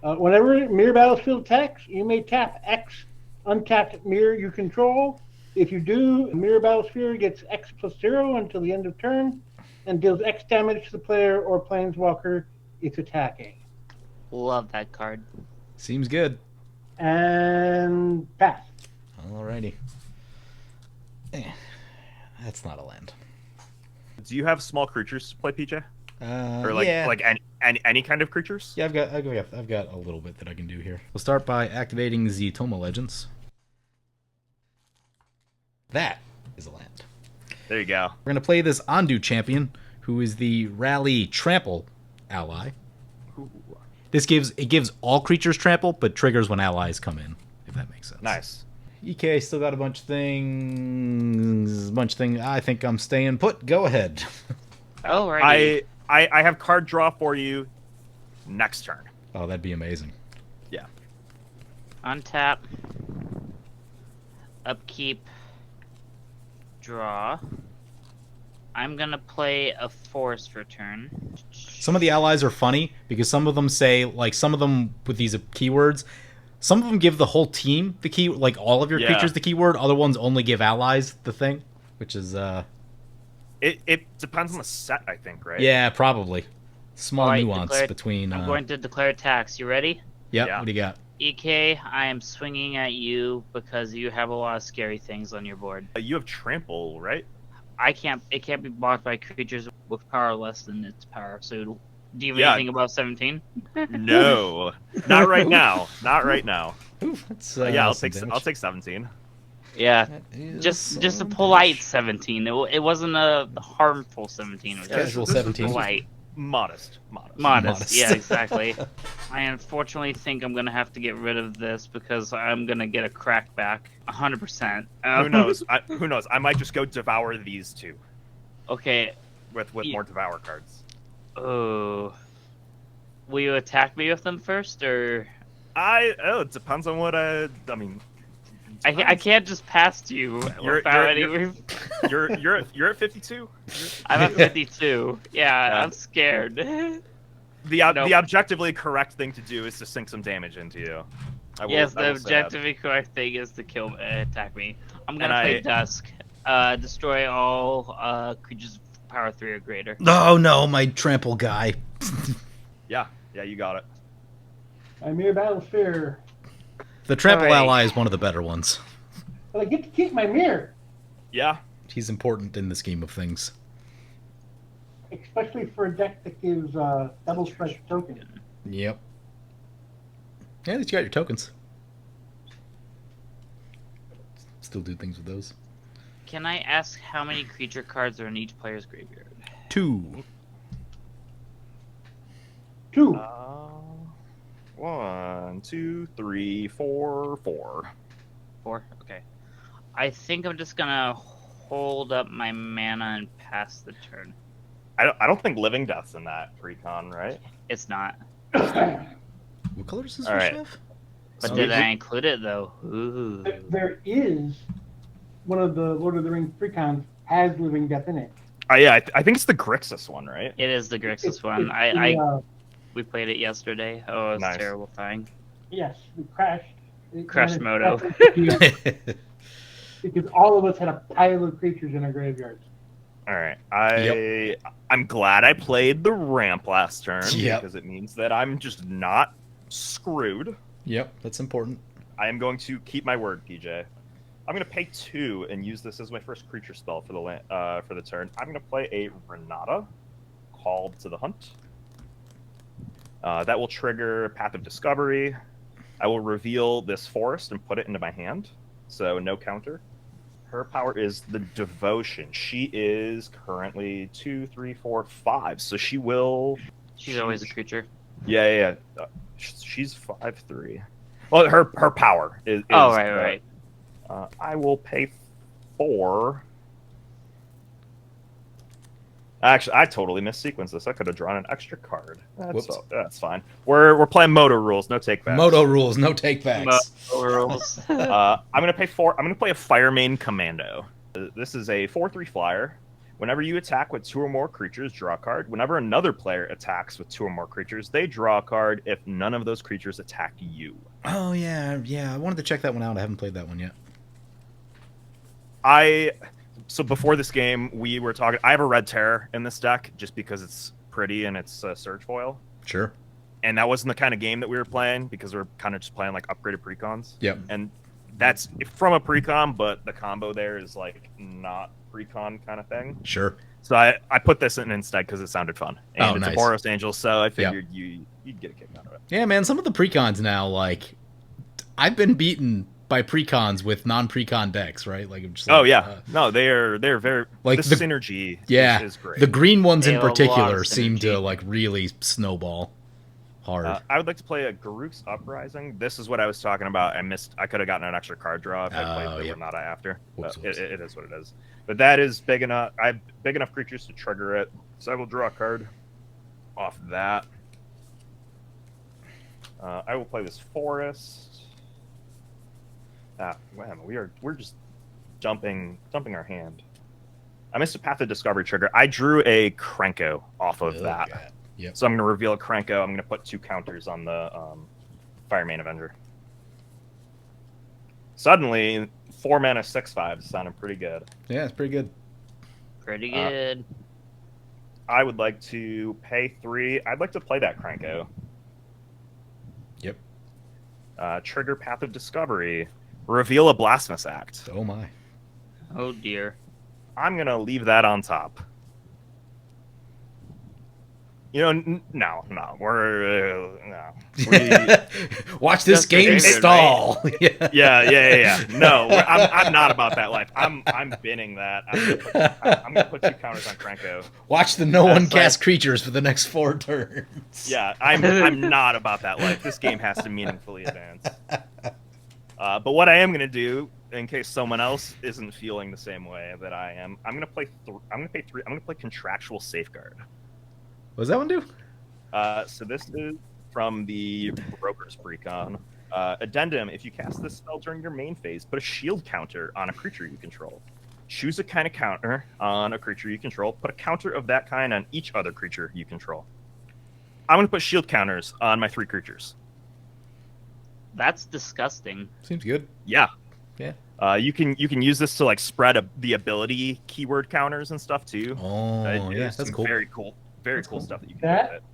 D: Whenever Mirror Battlefield attacks, you may tap X untapped mirror you control. If you do, Mirror Battlesphere gets X plus 0 until the end of turn and deals X damage to the player or planeswalker it's attacking.
B: Love that card.
A: Seems good.
D: And pass.
A: Alrighty. That's not a land.
C: Do you have small creatures to play, PJ? Or like
A: yeah.
C: like any kind of creatures?
A: Yeah, I've got a little bit that I can do here. We'll start by activating the Toma Legends. That is a land.
C: There you go.
A: We're gonna play this Ondu champion, who is the Rally Trample ally.
C: Ooh.
A: This gives all creatures trample, but triggers when allies come in, if that makes sense.
C: Nice.
A: EK still got a bunch of things. I think I'm staying put. Go ahead.
B: Alrighty.
C: I have card draw for you next turn.
A: Oh, that'd be amazing.
C: Yeah.
B: Untap. Upkeep. Draw. I'm gonna play a Forest Return.
A: Some of the allies are funny because some of them say, like, some of them with these keywords, some of them give the whole team the key, like all of your creatures the keyword. Other ones only give allies the thing, which is
C: It depends on the set, I think, right?
A: yeah, probably small
B: Alright,
A: nuance between.
B: I'm going to declare attacks. You ready?
A: Yep.
C: Yeah.
A: What do you got?
B: EK, I am swinging at you because you have a lot of scary things on your board.
C: You have trample, right?
B: It can't be blocked by creatures with power less than its power. So, do you have
C: Yeah.
B: anything above 17?
C: No, not right now. Not right now.
A: Oof, that's,
C: Yeah, I'll
A: some
C: take
A: damage.
C: 17.
B: Yeah,
A: That is
B: just a
A: some
B: polite
A: damage.
B: 17. It wasn't a harmful 17. It was
A: Casual
B: just
A: 17.
B: polite.
C: Modest.
B: Modest. Yeah, exactly. I unfortunately think I'm gonna have to get rid of this because I'm gonna get a crackback 100%.
C: Who knows? Who knows? I might just go devour these two
B: Okay.
C: with more devour cards.
B: Oh. Will you attack me with them first, or?
C: It depends on what I mean.
B: I can't just pass you without any.
C: You're at 52.
B: I'm at 52. Yeah, I'm scared.
C: The objectively correct thing to do is to sink some damage into you.
B: The objectively correct thing is to attack me. I'm gonna play Dusk. Destroy all creatures of power 3 or greater.
A: Oh no, my trample guy.
C: Yeah, you got it.
D: Mere Battlesphere.
A: The trample ally is one of the better ones.
D: But I get to keep my mirror.
C: Yeah.
A: He's important in the scheme of things.
D: Especially for a deck that gives double strike tokens.
A: Yep. Yeah, at least you got your tokens. Still do things with those.
B: Can I ask how many creature cards are in each player's graveyard?
A: 2.
D: 2.
C: 1, 2, 3, 4, 4.
B: 4? Okay. I think I'm just gonna hold up my mana and pass the turn.
C: I don't think Living Death's in that precon, right?
B: It's not.
A: What color does this fish have?
B: But did I include it though? Ooh.
D: There is one of the Lord of the Rings precons has Living Death in it.
C: Yeah, I think it's the Grixis one, right?
B: It is the Grixis one. We played it yesterday. Oh, it was terrifying.
D: Yes, we crashed.
B: Crashed Moto.
D: Because all of us had a pile of creatures in our graveyards.
C: All right, I'm glad I played the ramp last turn because it means that I'm just not screwed.
A: Yep, that's important.
C: I am going to keep my word, PJ. I'm going to pay 2 and use this as my first creature spell for the turn. I'm going to play a Renata, Called to the Hunt. That will trigger Path of Discovery. I will reveal this forest and put it into my hand, so no counter. Her power is the Devotion. She is currently 2, 3, 4, 5, so she will...
B: She's always a creature.
C: Yeah. She's 5/3. Well, her power is
B: right.
C: I will pay 4. Actually, I totally missequenced this. I could have drawn an extra card. That's fine. We're playing Moto rules, no takebacks.
A: Moto rules, no takebacks.
B: Moto rules.
C: I'm gonna pay 4. I'm gonna play a Firemane Commando. This is a 4/3 flyer. Whenever you attack with 2 or more creatures, draw a card. Whenever another player attacks with 2 or more creatures, they draw a card if none of those creatures attack you.
A: Oh, yeah. I wanted to check that one out. I haven't played that one yet.
C: So before this game, we were talking... I have a Red Terror in this deck just because it's pretty and it's Surge Foil.
A: Sure.
C: And that wasn't the kind of game that we were playing because we were kind of just playing like upgraded precons.
A: Yep.
C: And that's from a precon, but the combo there is like not precon kind of thing.
A: Sure.
C: So I put this in instead because it sounded fun. And it's
A: nice.
C: a Boros Angel, so I figured you'd get a kick out of it.
A: Yeah, man, some of the precons now, like, I've been beaten by precons with non-precon decks, right? Like, I'm just like,
C: no, they're very like the synergy. Is great.
A: The green ones in particular seem to like really snowball hard.
C: I would like to play a Garruk's Uprising. This is what I was talking about. I could have gotten an extra card draw if I played the Renata after.
A: Whoops.
C: It is what it is. But that is big enough. I have big enough creatures to trigger it, so I will draw a card off that. I will play this Forest. Man, we're just dumping our hand. I missed a Path of Discovery trigger. I drew a Krenko off of that.
A: God. Yep.
C: So I'm going to reveal a Krenko. I'm going to put 2 counters on the Firemane Avenger. Suddenly, 4 mana 6/5 sounded pretty good.
A: Yeah, it's pretty good.
B: Pretty good.
C: I would like to pay 3. I'd like to play that Krenko.
A: Yep.
C: Trigger Path of Discovery. Reveal a Blasphemous Act.
A: Oh my.
B: Oh dear.
C: I'm going to leave that on top. You know, no.
A: Watch this game stall.
C: Right? Yeah. No, I'm not about that life. I'm binning that. I'm gonna put 2 counters on Krenko.
A: Watch the no one cast creatures for the next 4 turns.
C: Yeah, I'm not about that life. This game has to meaningfully advance. But what I am gonna do, in case someone else isn't feeling the same way that I am, I'm gonna play 3. I'm gonna play Contractual Safeguard.
A: What does that one do?
C: So this is from the Broker's Precon. Addendum, if you cast this spell during your main phase, put a shield counter on a creature you control. Choose a kind of counter on a creature you control. Put a counter of that kind on each other creature you control. I'm going to put shield counters on my 3 creatures.
B: That's disgusting.
A: Seems good.
C: Yeah.
A: Yeah.
C: You can use this to like spread the ability keyword counters and stuff too.
A: Oh, yeah,
C: There's
A: that's
C: some
A: cool.
C: Very cool stuff that you can
D: That-
C: do with it.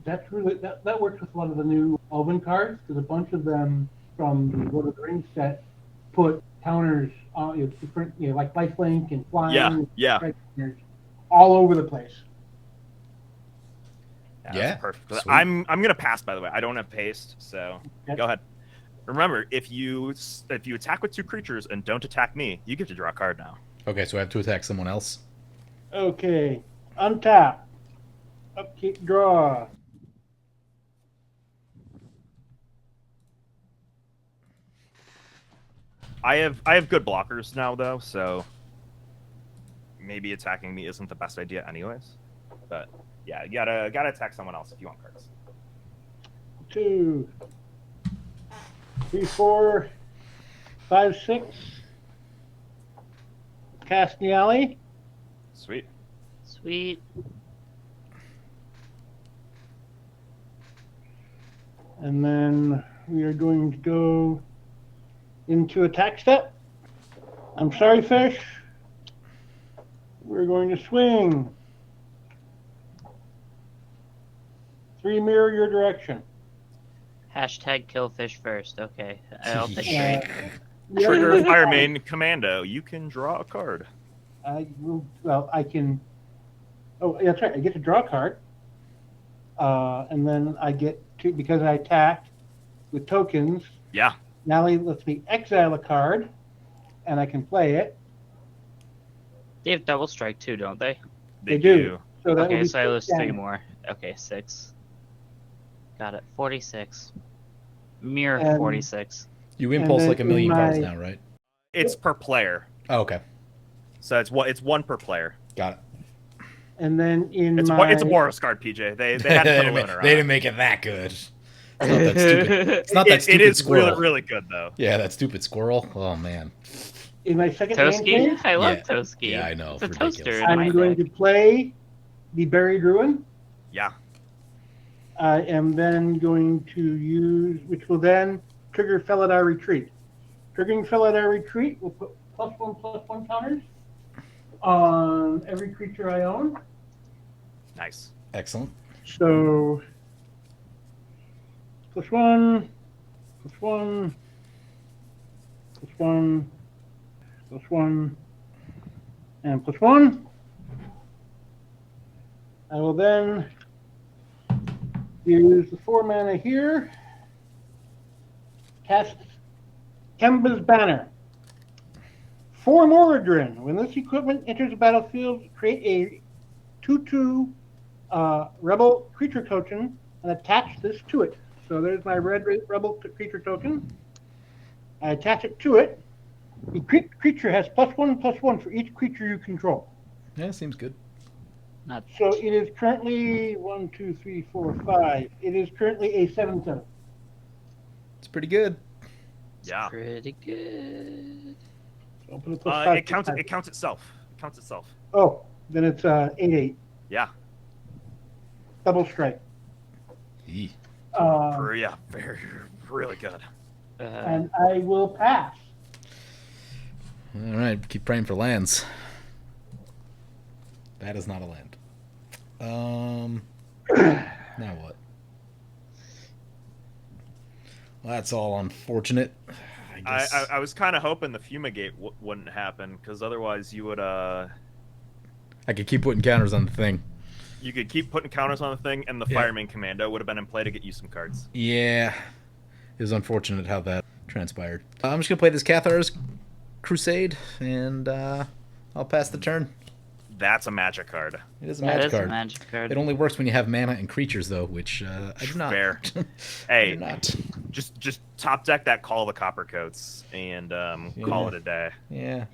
D: That's really that works with a lot of the new Elven cards because a bunch of them from the Lord of the Rings set put counters on different, like lifelink and flying.
C: Yeah.
D: Counters all over the place.
A: Yeah,
C: That's perfect.
A: sweet.
C: I'm gonna pass, by the way. I don't have paste, so
D: Okay.
C: go ahead. Remember, if you attack with 2 creatures and don't attack me, you get to draw a card now.
A: Okay, so I have to attack someone else.
D: Okay, untap, upkeep, draw.
C: I have good blockers now though, so maybe attacking me isn't the best idea anyways. But yeah, you gotta attack someone else if you want cards.
D: 2, 3, 4, 5, 6. Cast Neyali.
C: Sweet.
B: Sweet.
D: And then we are going to go into attack step. I'm sorry, fish. We're going to swing. 3 mirror your direction.
B: Hashtag kill fish first. Okay. I'll take
D: Uh,
B: three.
C: Trigger Fire Main Commando. You can draw a card.
D: I can. Oh, that's right. I get to draw a card. And then I get to, because I attacked with tokens,
C: Yeah.
D: Nally lets me exile a card, and I can play it.
B: They have double strike too, don't they?
D: They do. So that would
B: Okay,
D: be
B: so I lose
D: 6
B: 3
D: damage.
B: more. Okay, 6. Got it. 46. Mirror
D: And-
B: 46.
A: You impulse
D: then
A: like a million
D: in
A: cards
D: my-
A: now, right?
C: It's per player,
A: Oh, okay.
C: so it's one per player.
A: Got it.
D: And then in
C: It's
D: my
C: a Boros card, PJ. They had to put a limiter on
A: They
C: it.
A: didn't make it that good. It's not that stupid. It's not that
C: It
A: stupid
C: is
A: squirrel.
C: really, really good though.
A: Yeah, that stupid squirrel. Oh man.
D: in my second main
B: Toski?
D: phase,
B: I love
A: Yeah.
B: Toski.
A: Yeah, I know.
B: It's a
A: Ridiculous.
B: toaster in my
D: I'm going
B: deck.
D: to play the Buried Ruin.
C: Yeah.
D: I am then going to use, which will then trigger Felidar Retreat. Triggering Felidar Retreat will put +1/+1 counters on every creature I own.
C: Nice.
A: Excellent.
D: So, +1, +1, +1, +1, and +1. I will then use the 4 mana here. Cast Kemba's Banner. 4 Moradrin. When this equipment enters the battlefield, create a 2/2 Rebel creature token and attach this to it. So there's my red Rebel creature token. I attach it to it. The creature has +1/+1 for each creature you control.
A: Yeah, seems good.
B: Not
D: So it is currently 1, 2, 3, 4, 5. It is currently a 7/7.
A: It's pretty good.
C: Yeah.
B: pretty good.
D: So I'll put a +5.
C: It counts itself. It counts itself.
D: Oh, then it's 8/8.
C: Yeah.
D: Double strike.
A: Eee.
C: Yeah. Very, really good.
D: And I will pass.
A: All right, keep praying for lands. That is not a land. Now what? Well, that's all unfortunate. I guess.
C: I was kind of hoping the Fumigate wouldn't happen, because otherwise you would
A: I could keep putting counters on the thing.
C: you could keep putting counters on the thing, and the
A: Yeah.
C: Fireman Commando would have been in play to get you some cards.
A: Yeah, it was unfortunate how that transpired. I'm just gonna play this Cathar's Crusade, and I'll pass the turn.
C: That's a magic card.
A: It is a
B: That
A: magic
B: is a
A: card.
B: magic card.
A: It only works when you have mana and creatures, though, which I do not.
C: Fair.
A: I
C: Hey,
A: do not.
C: just top deck that Call of the Copper Coats and call it a day.
A: Yeah.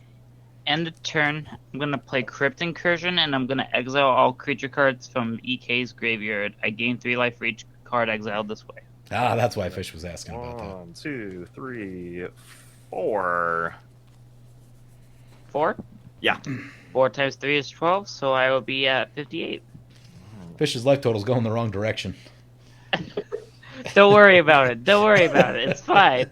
B: End of turn, I'm going to play Crypt Incursion, and I'm going to exile all creature cards from EK's graveyard. I gain 3 life for each card exiled this way.
A: Ah, that's why Fish was asking about that.
C: 1, 2, 3, 4.
B: 4?
C: Yeah.
B: 4 times 3 is 12, so I will be at 58.
A: Fish's life total's going the wrong direction.
B: Don't worry about it. Don't worry about it. It's fine.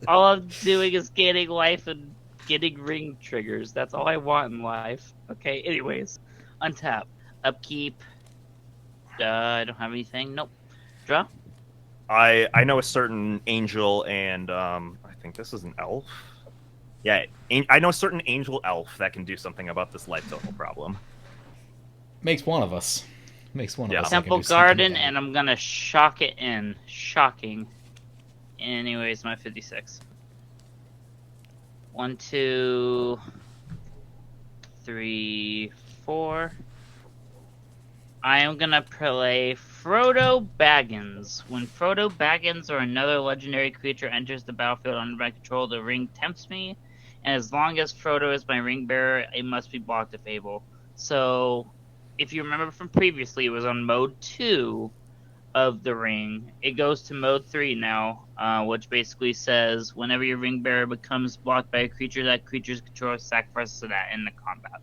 B: All I'm doing is gaining life and getting ring triggers. That's all I want in life. Okay, anyways. Untap. Upkeep. I don't have anything. Nope. Draw.
C: I know a certain angel and I think this is an elf. Yeah, I know a certain angel elf that can do something about this life total problem.
A: Makes one of us. Makes one of us.
B: Temple Garden, and I'm gonna shock it in. Shocking. Anyways, my 56. 1, 2, 3, 4. I am gonna play Frodo Baggins. When Frodo Baggins or another legendary creature enters the battlefield under my control, the ring tempts me, and as long as Frodo is my ring bearer, it must be blocked if able. So, if you remember from previously, it was on mode 2 of the ring. It goes to mode 3 now, which basically says whenever your ring bearer becomes blocked by a creature, that creature's controller sacrifices to that in the combat.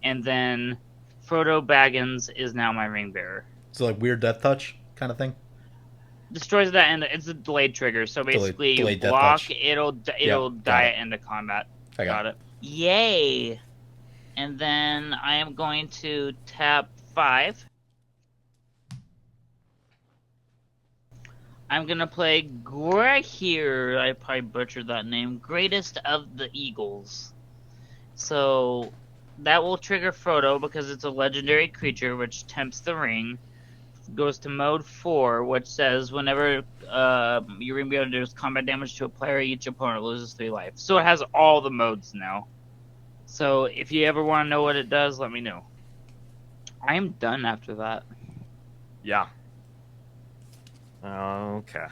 B: And then Frodo Baggins is now my ring bearer.
A: So like weird death touch kind of thing?
B: Destroys that, and it's a delayed trigger. So basically,
A: delayed
B: you block,
A: death touch.
B: it'll die at end of combat.
A: I got it.
B: Yay! And then I am going to tap 5. I'm gonna play here. I probably butchered that name. Greatest of the Eagles. So that will trigger Frodo because it's a legendary creature which tempts the ring. Goes to mode 4, which says whenever your ring bearer does combat damage to a player, each opponent loses 3 life. So it has all the modes now. So if you ever want to know what it does, let me know. I am done after that.
C: Yeah. Okay.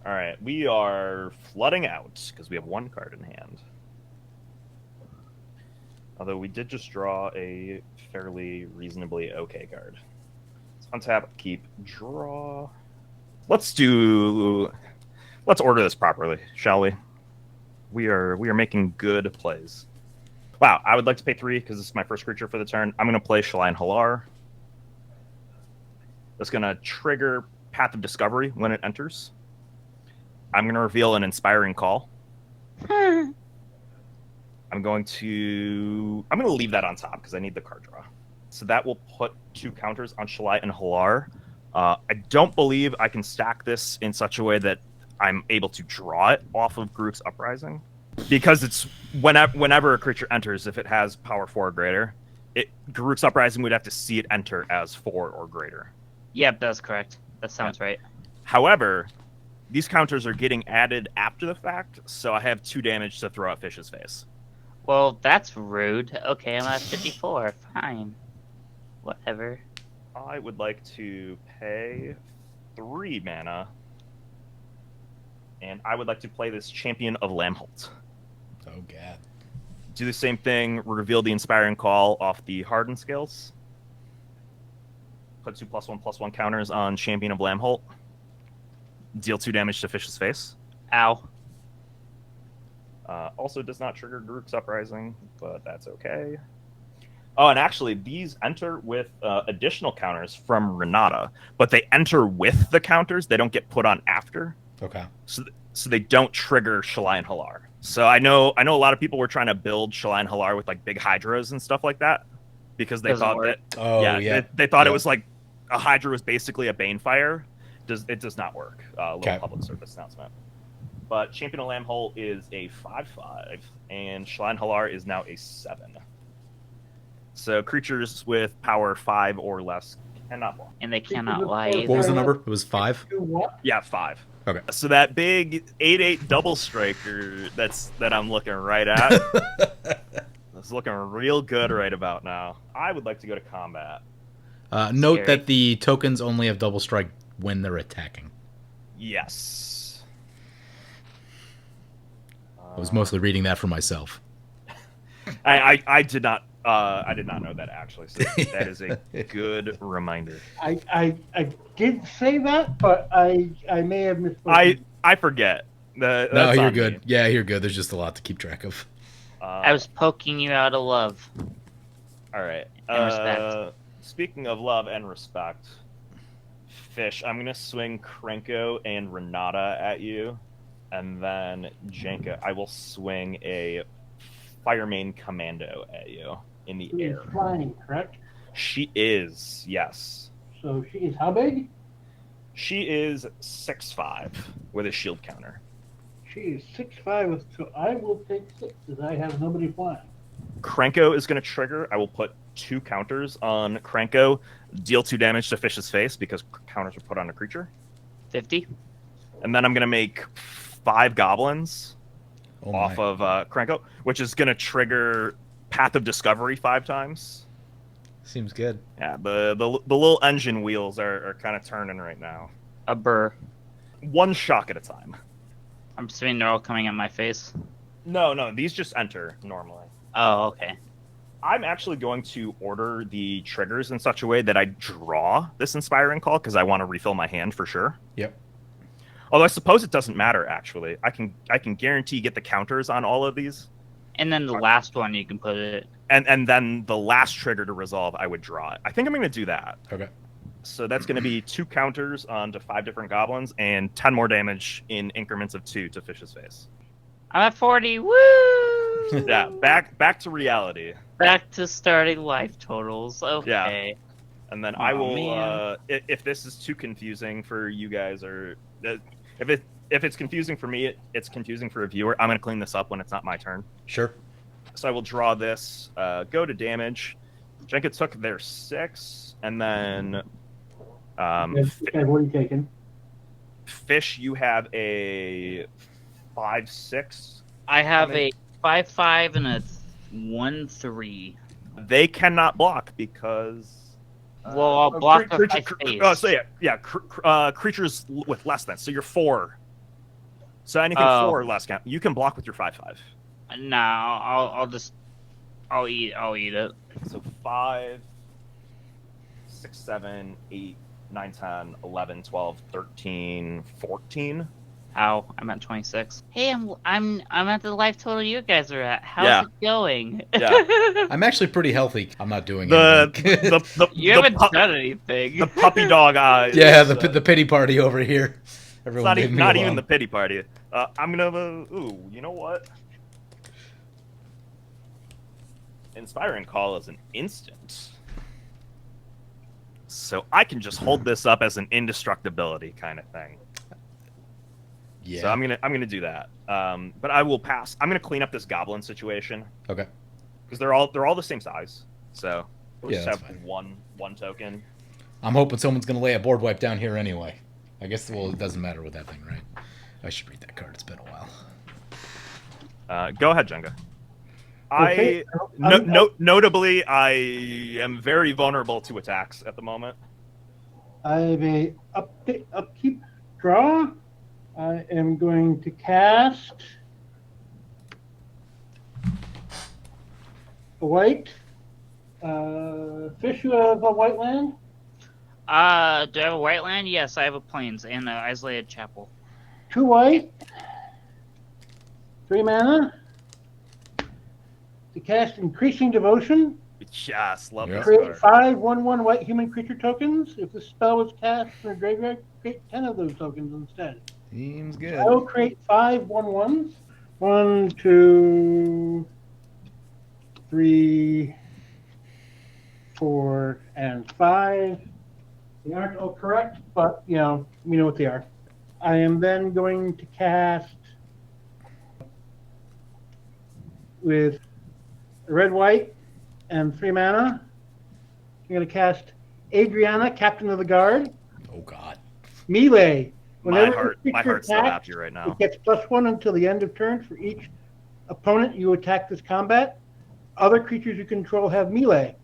C: All right, we are flooding out because we have 1 card in hand. Although we did just draw a fairly reasonably okay card. Let's untap, keep, draw. Let's order this properly, shall we? We are making good plays. Wow, I would like to pay 3 because this is my first creature for the turn. I'm going to play Shalia Halar. That's going to trigger Path of Discovery when it enters. I'm going to reveal an Inspiring Call. I'm going to leave that on top because I need the card draw. So that will put 2 counters on Shalia and Halar. I don't believe I can stack this in such a way that I'm able to draw it off of Group's Uprising. Because it's whenever a creature enters, if it has power 4 or greater, Group's Uprising would have to see it enter as 4 or greater.
B: Yep, that's correct. That sounds right.
C: However, these counters are getting added after the fact, so I have 2 damage to throw at Fish's face.
B: Well, that's rude. Okay, I'm at 54. Fine. Whatever.
C: I would like to pay 3 mana, and I would like to play this Champion of Lamholt.
A: Oh, God.
C: Do the same thing, reveal the Inspiring Call off the Hardened scales. Put 2 +1/+1 counters on Champion of Lamholt. Deal 2 damage to Fish's face.
B: Ow.
C: Also does not trigger Group's Uprising, but that's okay. Oh, and actually, these enter with additional counters from Renata, but they enter with the counters. They don't get put on after.
A: Okay.
C: So they don't trigger Shalia and Halar. So I know a lot of people were trying to build Shalia and Halar with like big Hydras and stuff like that because they thought that they thought it was like a Hydra was basically a Banefire. It does not work. Little public service announcement. But Champion of Lamholt is a 5/5, and Shalia and Halar is now a 7. So creatures with power 5 or less cannot block.
B: And they cannot lie either.
A: What was the number? It was 5?
C: Yeah, 5.
A: Okay.
C: So that big 8/8 double striker that I'm looking right at. It's looking real good right about now. I would like to go to combat.
A: Note that the tokens only have double strike when they're attacking.
C: Yes.
A: I was mostly reading that for myself.
C: I did not I did not know that actually. So that is a good reminder.
D: I did say that, but I may have misspoken.
C: I forget. That's
A: No, you're
C: on
A: good.
C: me.
A: Yeah, you're good. There's just a lot to keep track of.
B: I was poking you out of love.
C: All right.
B: And respect.
C: Speaking of love and respect, Fish, I'm gonna swing Krenko and Renata at you, and then Jenka, I will swing a Firemane Commando at you in the
D: She is
C: air.
D: flying, correct?
C: She is, yes.
D: So she is how big?
C: She is 6'5" with a shield counter.
D: She is 6'5", so I will take 6 because I have nobody flying.
C: Krenko is going to trigger. I will put 2 counters on Krenko. Deal 2 damage to Fish's face because counters are put on a creature.
B: 50.
C: And then I'm going to make 5 goblins off
A: my.
C: of Krenko, which is going to trigger Path of Discovery 5 times.
A: Seems good.
C: Yeah, the little engine wheels are kind of turning right now.
B: A burr.
C: 1 shock at a time.
B: I'm assuming they're all coming at my face.
C: No, these just enter normally.
B: Oh, okay.
C: I'm actually going to order the triggers in such a way that I draw this Inspiring Call because I want to refill my hand for sure.
A: Yep.
C: Although I suppose it doesn't matter actually. I can guarantee get the counters on all of these.
B: And then the last one you can put it.
C: And then the last trigger to resolve, I would draw it. I think I'm going to do that.
A: Okay.
C: So that's going to be 2 counters onto 5 different goblins and 10 more damage in increments of 2 to Fish's face.
B: I'm at 40. Woo!
C: Yeah, back to reality.
B: Back to starting life totals. Okay.
C: Yeah. And then
B: Aw,
C: I will,
B: man.
C: if this is too confusing for you guys, or if it's confusing for me, it's confusing for a viewer, I'm going to clean this up when it's not my turn.
A: Sure.
C: So I will draw this, go to damage. Jenka took their 6, and then
D: Okay, what are you taking?
C: Fish, you have a 5/6.
B: I have a 5/5 and a 1/3.
C: They cannot block because.
B: Well, I'll block the face.
C: So creatures with less than. So you're 4. So anything 4 or less count. You can block with your 5/5.
B: No, I'll eat it.
C: So 5, 6, 7, 8, 9, 10, 11, 12, 13, 14.
B: Ow, I'm at 26. Hey, I'm at the life total you guys are at. How's it going?
C: Yeah.
A: I'm actually pretty healthy. I'm not doing
C: You
A: anything.
B: haven't done anything.
C: The puppy dog eyes.
A: Yeah, the pity party over here. Everyone
C: It's
A: leave me
C: not
A: alone.
C: even the pity party. I'm gonna. Ooh, you know what? Inspiring Call is an instant, so I can just hold this up as an indestructibility kind of thing.
A: Yeah.
C: So I'm gonna do that. But I will pass. I'm gonna clean up this goblin situation
A: Okay.
C: because they're all the same size. So we'll
A: Yeah,
C: just
A: that's
C: have
A: fine.
C: one token.
A: I'm hoping someone's gonna lay a board wipe down here anyway. I guess it doesn't matter with that thing, right? I should read that card. It's been a while.
C: Go ahead, Jenga.
D: Okay.
C: Notably, I am very vulnerable to attacks at the moment.
D: I have a upkeep draw. I am going to cast a white. Fish, you have a white land?
B: Do I have a white land? Yes, I have a plains and an isolated chapel.
D: 2 white. 3 mana. To cast Increasing Devotion.
C: Yes, love
A: Yeah.
C: this
D: Create
C: card.
D: 5/1/1 white human creature tokens. If the spell was cast from a graveyard, create 10 of those tokens instead.
A: Seems good.
D: I will create 5/1/1s. 1, 2, 3, 4, and 5. They aren't all correct, but we know what they are. I am then going to cast with red, white, and 3 mana. I'm going to cast Adriana, Captain of the Guard.
A: Oh God.
D: Melee.
C: My
D: Whenever a creature
C: heart's so
D: attacks,
C: happy right now.
D: it gets +1 until the end of turn for each opponent you attack this combat. Other creatures you control have melee.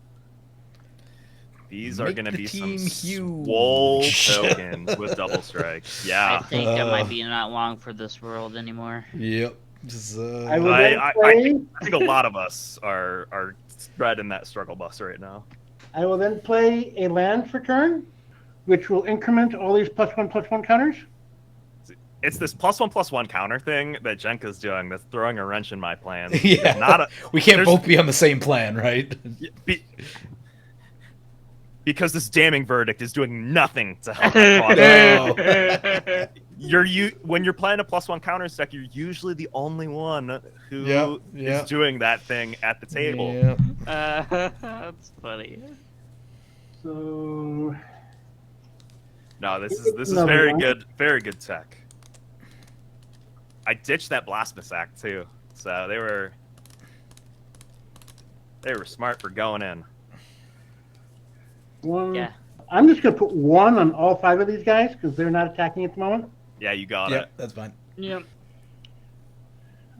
C: These are
A: Make
C: going to
A: the
C: be some
A: team huge.
C: swole tokens with double strike.
B: I
C: Yeah.
B: think I might be not long for this world anymore.
A: Yep. Just,
D: I will
C: I-
D: then
C: I-
D: play.
C: I think a lot of us are riding that struggle bus right now.
D: I will then play a land for turn, which will increment all these +1/+1 counters.
C: It's this +1/+1 counter thing that Jenka's doing that's throwing a wrench in my plans.
A: Yeah, we can't both be on the same plan, right?
C: Because this damning verdict is doing nothing to help my cause. When you're playing a +1 counter deck, you're usually the only one who is doing that thing at the table.
B: Yeah. That's funny.
D: So
C: no, this is very good tech. I ditched that Blasphemous Act too, so they were smart for going in.
D: One.
B: Yeah.
D: I'm just gonna put 1 on all 5 of these guys because they're not attacking at the moment.
C: Yeah, you got it.
A: That's fine.
B: Yep.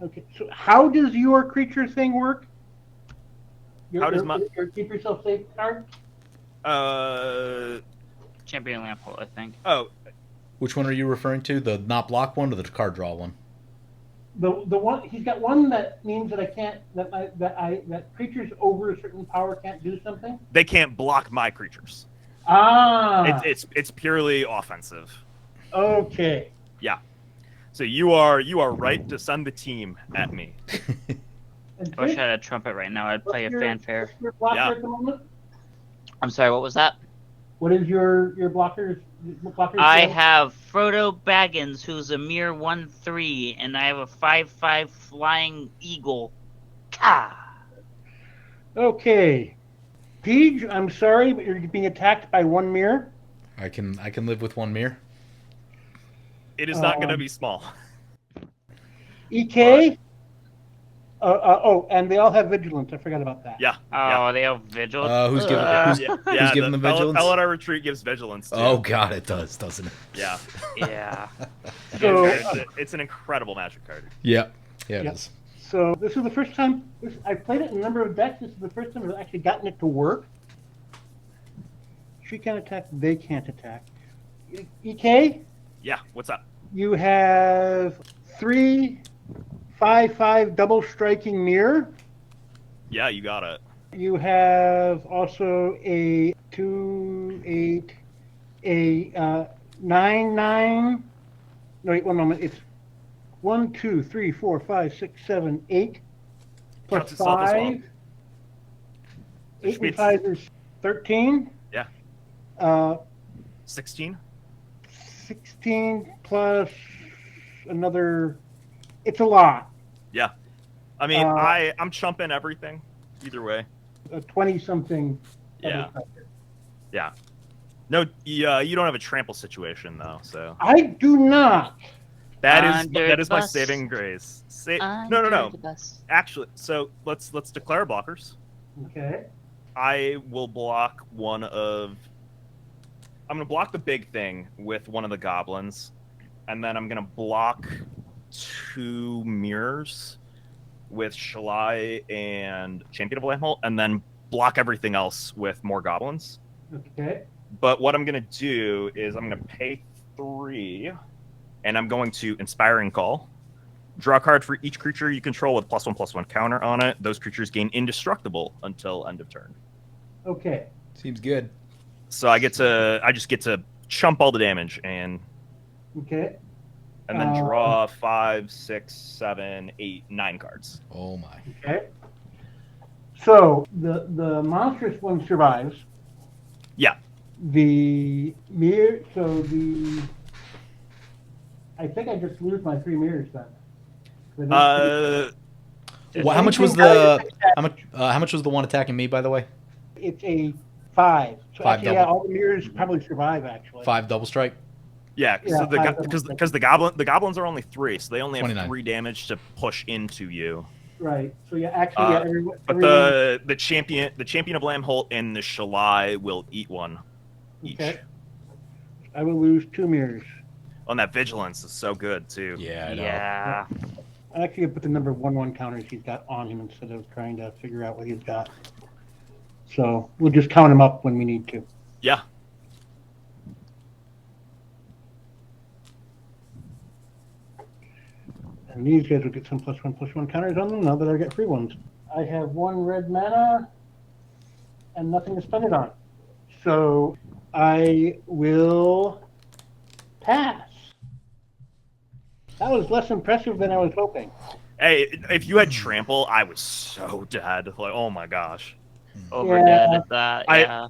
D: Okay, so how does your creature thing work?
C: How does my
D: keep yourself safe card?
B: Champion Lamphole, I think.
C: Oh,
A: which one are you referring to? The not block one or the card draw one?
D: The one he's got one that means that I can't that creatures over a certain power can't do something.
C: They can't block my creatures.
D: Ah,
C: it's purely offensive.
D: Okay.
C: Yeah. So you are right to send the team at me.
B: I wish I had a trumpet right now. I'd play a fanfare.
D: Your blocker
C: Yeah.
D: at the moment?
B: I'm sorry, what was that?
D: What is your blockers?
B: I have Frodo Baggins, who's a mere 1/3, and I have a 5/5 flying eagle. Ka!
D: Okay. Peach, I'm sorry, but you're being attacked by 1 mirror.
A: I can live with 1 mirror.
C: It is not going to be small.
D: EK. And they all have vigilance. I forgot about that.
C: Yeah.
B: Oh, they have vigilance.
A: Who's giving them vigilance?
C: Felidar Retreat gives vigilance too.
A: Oh god, it does, doesn't it?
C: Yeah.
B: Yeah.
D: So
C: it's an incredible Magic card.
A: Yeah. Yeah, it is.
D: So this is the first time I've played it in a number of decks. This is the first time I've actually gotten it to work. She can't attack. They can't attack. EK.
C: Yeah. What's up?
D: You have 3 5/5 double striking mirror.
C: Yeah, you got it.
D: You have also a 2/8, a 9/9. No, wait, one moment. It's 1, 2, 3, 4, 5, 6, 7, 8 plus
C: Counts itself as
D: 5.
C: well.
D: 8 and 5 is 13.
C: Yeah. 16.
D: 16 plus another. It's a lot.
C: Yeah. I mean, I'm chumping everything. Either way.
D: 20-something.
C: Yeah. Yeah. No, you don't have a trample situation though, so.
D: I do not.
C: That is my saving grace. No.
B: Bus.
C: Actually, so let's declare blockers.
D: Okay.
C: I will block I'm gonna block the big thing with one of the goblins, and then I'm gonna block 2 mirrors with Shalia and Champion of Lamphole, and then block everything else with more goblins.
D: Okay.
C: But what I'm gonna do is I'm gonna pay 3, and I'm going to Inspiring Call. Draw a card for each creature you control with +1/+1 counter on it. Those creatures gain indestructible until end of turn.
D: Okay.
A: Seems good.
C: So I just get to chump all the damage and
D: Okay.
C: then draw 5, 6, 7, 8, 9 cards.
A: Oh my.
D: Okay. So the monstrous one survives.
C: Yeah.
D: The mirror. So I think I just lose my 3 mirrors then.
A: Well, how much was the one attacking me, by the way?
D: It's a 5. So
A: 5
D: actually,
A: double.
D: yeah, all the mirrors probably survive actually.
A: 5 double strike.
C: Yeah,
D: Yeah,
C: because the goblins are only 3, so they only have
A: 29.
C: 3 damage to push into you.
D: Right. So yeah, actually, yeah.
C: But the champion of Lamphole and the Shalia will eat 1 each.
D: Okay. I will lose 2 mirrors.
C: And that vigilance is so good too.
A: Yeah, I know.
B: Yeah.
D: I actually put the number of 1/1 counters he's got on him instead of trying to figure out what he's got. So we'll just count him up when we need to.
C: Yeah.
D: And these guys will get some +1/+1 counters on them now that I get free ones. I have 1 red mana and nothing to spend it on. So I will pass. That was less impressive than I was hoping.
C: Hey, if you had trample, I was so dead. Like, oh my gosh.
B: Over dead at that.
C: I-
B: Yeah.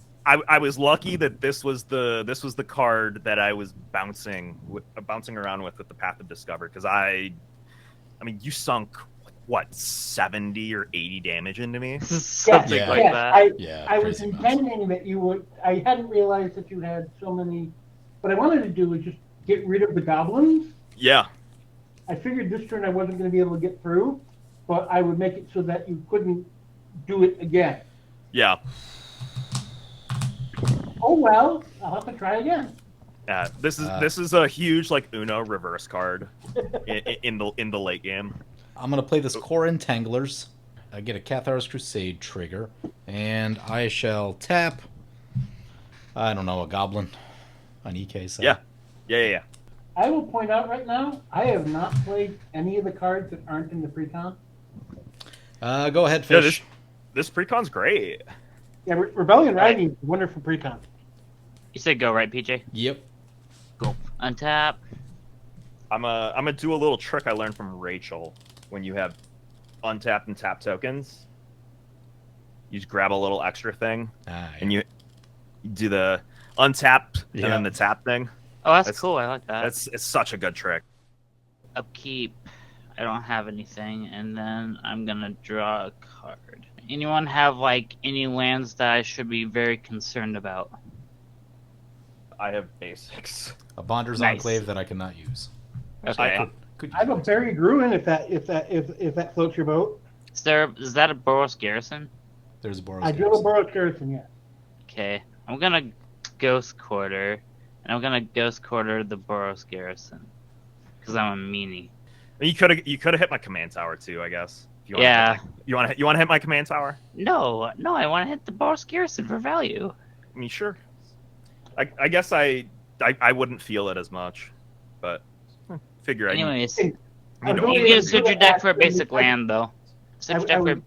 C: I was lucky that this was the card that I was bouncing around with the Path of Discover, because I mean, you sunk what, 70 or 80 damage into me.
B: Something
A: Yeah.
B: like
D: Yes,
B: that.
D: I was
A: crazy amounts.
D: intending that you would. I hadn't realized that you had so many. What I wanted to do was just get rid of the goblins.
C: Yeah.
D: I figured this turn I wasn't going to be able to get through, but I would make it so that you couldn't do it again.
C: Yeah.
D: Oh well, I'll have to try again.
C: This is a huge like Uno reverse card in the late game.
A: I'm going to play this Core Entanglers. I get a Cathar's Crusade trigger, and I shall tap, I don't know, a Goblin on EK side.
C: Yeah.
D: I will point out right now, I have not played any of the cards that aren't in the precon.
A: Go ahead, Fish.
C: This precon's great.
D: Yeah, Rebellion Rising is a wonderful precon.
B: You said go, right, PJ?
A: Yep.
B: Go. Untap.
C: I'm gonna do a little trick I learned from Rachel. When you have untapped and tapped tokens, you just grab a little extra thing, and you do the untapped and then the tap thing.
B: Oh, that's cool. I like that.
C: It's such a good trick.
B: Upkeep. I don't have anything, and then I'm gonna draw a card. Anyone have like any lands that I should be very concerned about?
C: I have basics.
A: A Bonder's
B: Nice.
A: Enclave that I cannot use.
B: Okay.
A: Could
D: I have a Buried Ruin if that floats your boat.
B: Is that a Boros Garrison?
A: There's a Boros
D: I do have a Boros Garrison, yeah.
B: Okay. I'm gonna Ghost Quarter, and I'm gonna Ghost Quarter the Boros Garrison, because I'm a meanie.
C: You could have hit my command tower too, I guess. If you
B: Yeah.
C: You want to hit my command tower?
B: No, I want to hit the Boros Garrison for value.
C: I mean, sure. I guess I wouldn't feel it as much, but figure
B: Anyways,
D: Hey,
C: I
D: I'm
B: you
D: going
B: get
D: to
B: to switch your deck for a basic land, though. Switch your deck for...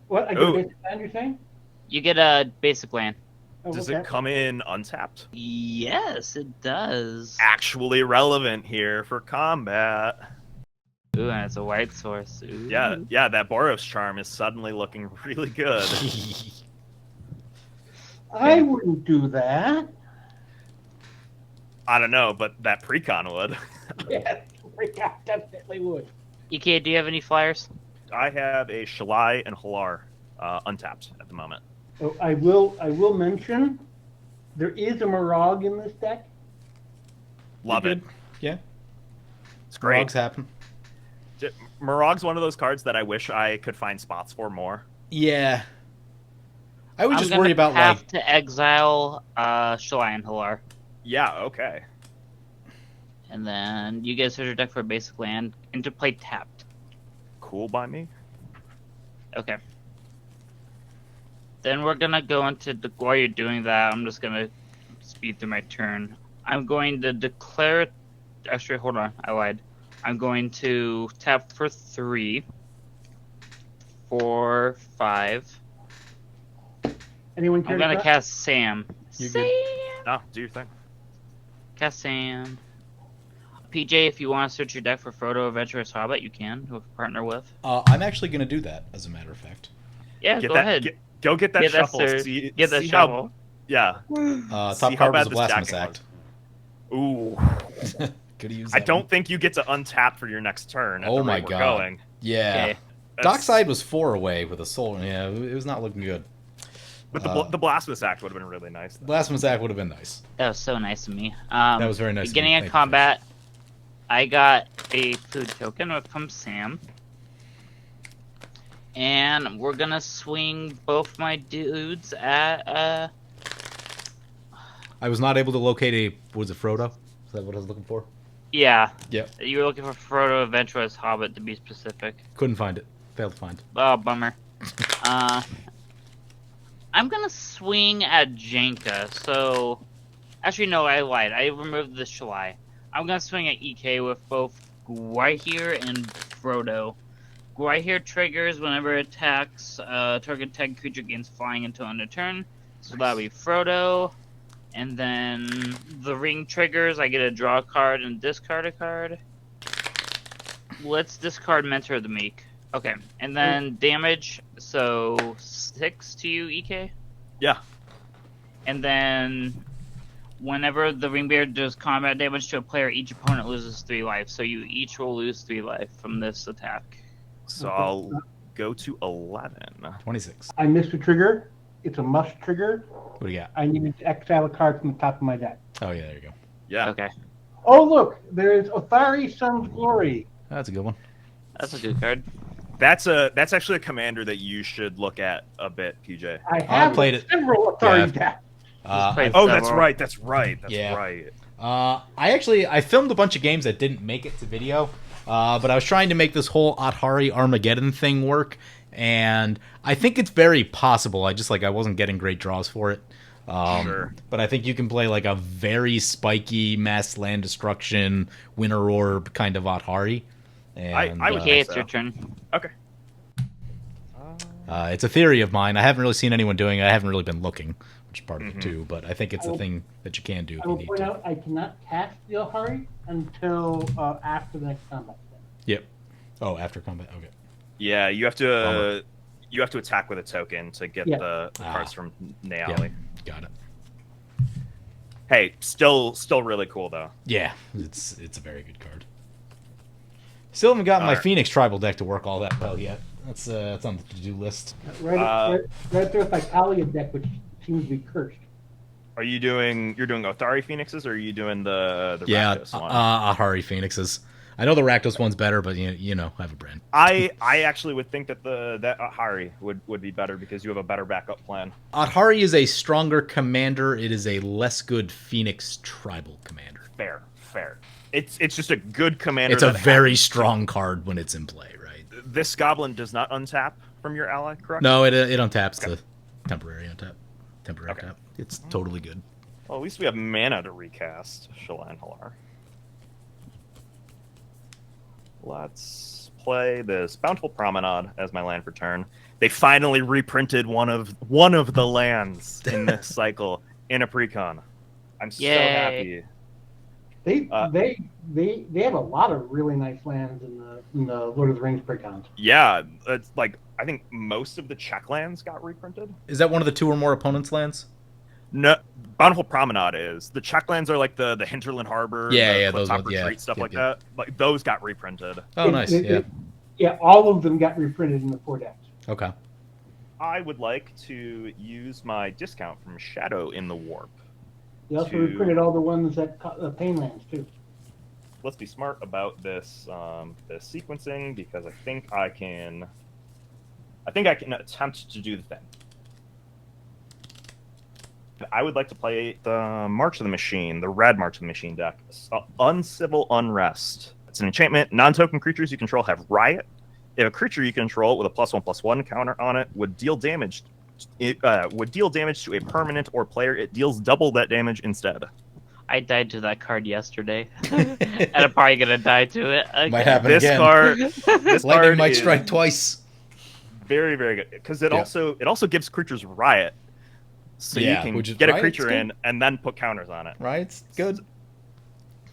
D: What? I get a basic land, you're saying?
B: You get a basic land.
D: Oh,
C: Does
D: okay.
C: it come in untapped?
B: Yes, it does.
C: Actually relevant here for combat.
B: Ooh, and it's a white source. Ooh.
C: Yeah, that Boros charm is suddenly looking really good.
D: I wouldn't do that.
C: I don't know, but that precon would.
D: Yes, I definitely would.
B: EK, do you have any flyers?
C: I have a Shalia and Halar untapped at the moment.
D: Oh, I will mention there is a Morog in this deck.
C: Love it.
A: Yeah.
C: It's great.
A: Frogs happen.
C: Morog's one of those cards that I wish I could find spots for more.
A: Yeah. I would
B: I'm
A: just
B: gonna
A: worry about
B: have
A: like
B: to exile Shalia and Halar.
C: Yeah, okay.
B: And then you get a search your deck for a basic land and to play tapped.
C: Cool by me.
B: Okay. Then we're gonna go into while you're doing that, I'm just gonna speed through my turn. I'm going to declare. Actually, hold on, I lied. I'm going to tap for 3, 4, 5.
D: Anyone care
B: I'm
D: to
B: gonna
D: try?
B: cast Sam.
A: You're
B: Sam.
A: good.
C: No, do your thing.
B: Cast Sam. PJ, if you want to search your deck for Frodo Adventurous Hobbit, you can. Who partner with.
A: I'm actually going to do that, as a matter of fact.
B: Yeah,
C: Get
B: go
C: that,
B: ahead.
C: Go get that
B: Get that
C: shuffle.
B: search.
C: See,
B: Get that
C: see
B: shuffle.
C: Yeah.
A: Top
C: See how
A: card
C: bad
A: was a
C: this
A: Blasphemous
C: stacking
A: Act.
C: Ooh.
A: Could have used
C: I
A: that
C: don't
A: one.
C: think you get to untap for your next turn. At
A: Oh
C: the
A: my
C: rate we're
A: God.
C: Going.
A: Yeah.
B: Okay.
C: That's-
A: Dockside was 4 away with a soul. Yeah, it was not looking good.
C: But the Blasphemous Act would have been really nice. Though.
A: Blasphemous Act would have been nice.
B: That was so nice of me.
A: That was very nice of
B: Beginning
A: you.
B: of
A: Thank you,
B: combat, I got a food token from Sam. And we're gonna swing both my dudes at
A: I was not able to locate a... Was it Frodo? Is that what I was looking for?
B: yeah.
A: Yep.
B: You were looking for Frodo Adventurous Hobbit to be specific.
A: Couldn't find it. Failed to find.
B: Oh, bummer. I'm gonna swing at Jenka, so... Actually, no, I lied. I removed the Shalia. I'm gonna swing at EK with both White here and Frodo. right here triggers whenever it attacks. Target tag creature gains flying until end of turn. So that'll be Frodo. And then the ring triggers. I get to draw a card and discard a card. Let's discard Mentor of the Meek. Okay, and then damage. So 6 to you, EK.
C: Yeah.
B: And then whenever the Ringbearer does combat damage to a player, each opponent loses 3 life. So you each will lose 3 life from this attack.
C: So I'll go to 11.
A: 26.
D: I missed a trigger. It's a must trigger.
A: What do you got?
D: I needed to exile a card from the top of my deck.
A: Oh, yeah, there you go.
C: Yeah.
B: Okay,
D: Oh, look, there's Othari Sun's Glory.
A: That's a good one.
B: that's a good card.
C: That's actually a commander that you should look at a bit, PJ.
D: I have
A: played it.
D: several Othari
A: Yeah.
D: decks.
B: played
C: Oh,
B: several.
C: that's right. That's right. That's
A: Yeah.
C: right.
A: I filmed a bunch of games that didn't make it to video, but I was trying to make this whole Athari Armageddon thing work, and I think it's very possible. I wasn't getting great draws for it.
C: Sure.
A: But I think you can play like a very spiky mass land destruction winter orb kind of Athari. And,
C: I would
B: Okay,
C: think
B: it's
C: so.
B: your turn.
C: Okay.
A: it's a theory of mine. I haven't really seen anyone doing it. I haven't really been looking, which is part of it too. But I think it's a thing that you can do if
D: I
A: you
D: will
A: need
D: point
A: to.
D: out I cannot cast the Othari until after the next combat step.
A: Yep. Oh, after combat. Okay.
C: Yeah, you have to attack with a token to get
D: Yeah.
C: the cards from Neyali.
A: Yeah. Got it.
C: Hey, still really cool though.
A: Yeah, it's a very good card. Still haven't gotten my
C: Alright.
A: Phoenix tribal deck to work all that well yet. That's on the to-do list.
D: Right there with my Shalia deck, which seems to be cursed.
C: You're doing Othari Phoenixes, or are you doing the Rakdos one?
A: Ahari Phoenixes. I know the Rakdos one's better, but you know, I have a brand.
C: I actually would think that that Ahari would be better because you have a better backup plan.
A: Ahari is a stronger commander. It is a less good Phoenix tribal commander.
C: Fair. It's just a good commander.
A: It's a
C: that
A: very strong card when it's in play, right?
C: This goblin does not untap from your ally, correct?
A: No, it untaps the temporary untap. Temporary
C: Okay.
A: tap. It's totally good.
C: Well, at least we have mana to recast Shalia and Halar. Let's play this Bountiful Promenade as my land for turn. They finally reprinted one of the lands in this cycle in a precon. I'm so
B: Yay.
C: happy.
D: They have a lot of really nice lands in the Lord of the Rings precons.
C: Yeah, it's like I think most of the Czech lands got reprinted.
A: Is that one of the 2 or more opponents' lands?
C: No, Bountiful Promenade is. The Czech lands are like the Hinterland Harbor,
A: Yeah,
C: the
A: those
C: Clifftop
A: ones, yeah.
C: Retreat, stuff
A: Yep,
C: like
A: yep.
C: that. Like those got reprinted.
A: Oh, nice. Yeah.
D: Yeah, all of them got reprinted in the 4 decks.
A: Okay.
C: I would like to use my discount from Shadow in the Warp.
D: They also
C: To-
D: reprinted all the ones that Pain lands too.
C: Let's be smart about this this sequencing because I think I can attempt to do the thing. I would like to play the March of the Machine, the red March of the Machine deck. Uncivil Unrest. It's an enchantment. Non-token creatures you control have Riot. If a creature you control with a +1/+1 counter on it would deal damage, to a permanent or player, it deals double that damage instead.
B: I died to that card yesterday, and I'm probably gonna die to it. Okay.
A: Might happen
C: This
A: again.
C: card, this
A: Lightning
C: card
A: might
C: is
A: strike twice.
C: very, very good because it
A: Yeah.
C: also gives creatures Riot, so
A: Yeah,
C: you
A: which is-
C: can get a
A: Riot's
C: creature
A: good.
C: in and then put counters on it.
A: Right? It's good.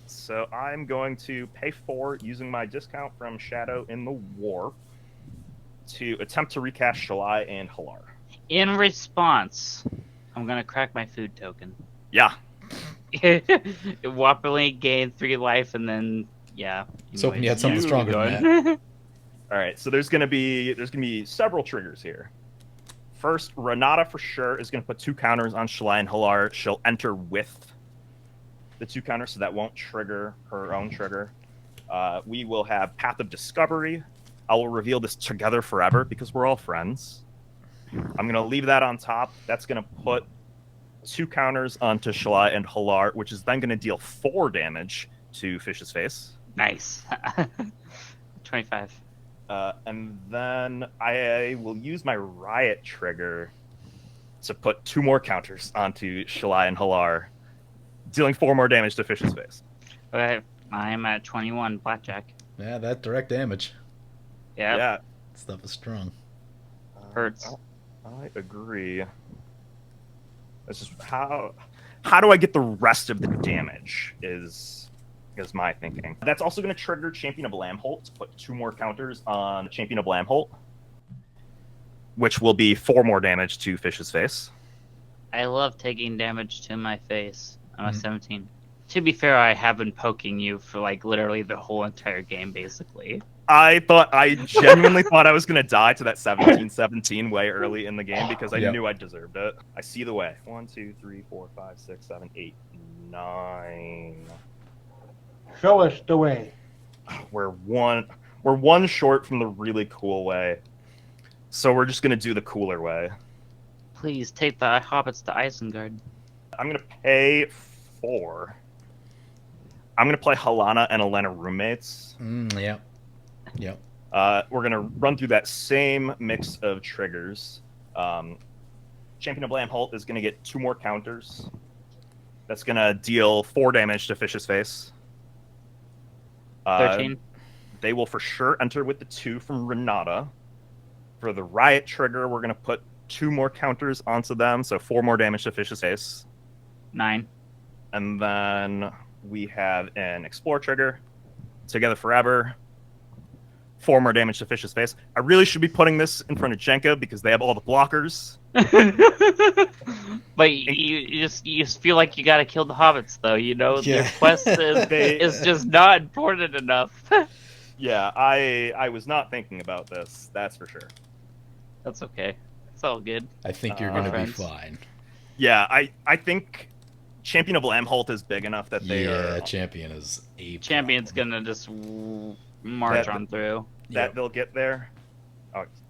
C: So I'm going to pay 4 using my discount from Shadow in the Warp to attempt to recast Shalia and Halar.
B: In response, I'm gonna crack my food token.
C: Yeah.
B: It whoppingly gained 3 life, and then yeah.
A: Let's hope you had
B: anyways,
A: something
B: yeah.
A: stronger than that.
C: All right. So there's gonna be several triggers here. First, Renata for sure is gonna put 2 counters on Shalia and Halar. She'll enter with the 2 counters, so that won't trigger her own trigger. We will have Path of Discovery. I will reveal this together forever because we're all friends. I'm going to leave that on top. That's going to put 2 counters onto Shalia and Halar, which is then going to deal 4 damage to Fish's Face.
B: Nice. 25.
C: And then I will use my Riot trigger to put 2 more counters onto Shalia and Halar, dealing 4 more damage to Fish's Face.
B: Okay, I'm at 21 blackjack.
A: Yeah, that direct damage.
B: Yep.
C: Yeah.
A: Stuff is strong.
B: Hurts.
C: I agree. It's just how do I get the rest of the damage is my thinking. That's also going to trigger Champion of Lamholt to put 2 more counters on Champion of Lamholt, which will be 4 more damage to Fish's face.
B: I love taking damage to my face. I'm a 17. To be fair, I have been poking you for like literally the whole entire game, basically.
C: I genuinely thought I was going to die to that 17-17 way early in the game because I knew I deserved it. I see the way. 1, 2, 3, 4, 5, 6, 7, 8, 9.
D: Show us the way.
C: We're one short from the really cool way. So we're just going to do the cooler way.
B: Please take the hobbits to Isengard.
C: I'm going to pay 4. I'm going to play Halana and Elena roommates.
A: Yep. Yep.
C: We're going to run through that same mix of triggers. Champion of Lamholt is going to get 2 more counters. That's going to deal 4 damage to Fish's face.
B: 13.
C: They will for sure enter with the 2 from Renata. For the Riot trigger, we're going to put 2 more counters onto them, so 4 more damage to Fish's face.
B: 9.
C: And then we have an Explore trigger. Together Forever. 4 more damage to Fish's face. I really should be putting this in front of Jenka because they have all the blockers.
B: But you just feel like you gotta kill the hobbits, though. You know, your quest is just not important enough.
C: Yeah, I was not thinking about this. That's for sure.
B: That's okay. It's all good.
A: I think you're gonna be fine.
C: Yeah, I think Champion of Lamholt is big enough that they are.
A: Yeah, Champion is a
B: Champion's gonna just march on through.
C: That they'll get there.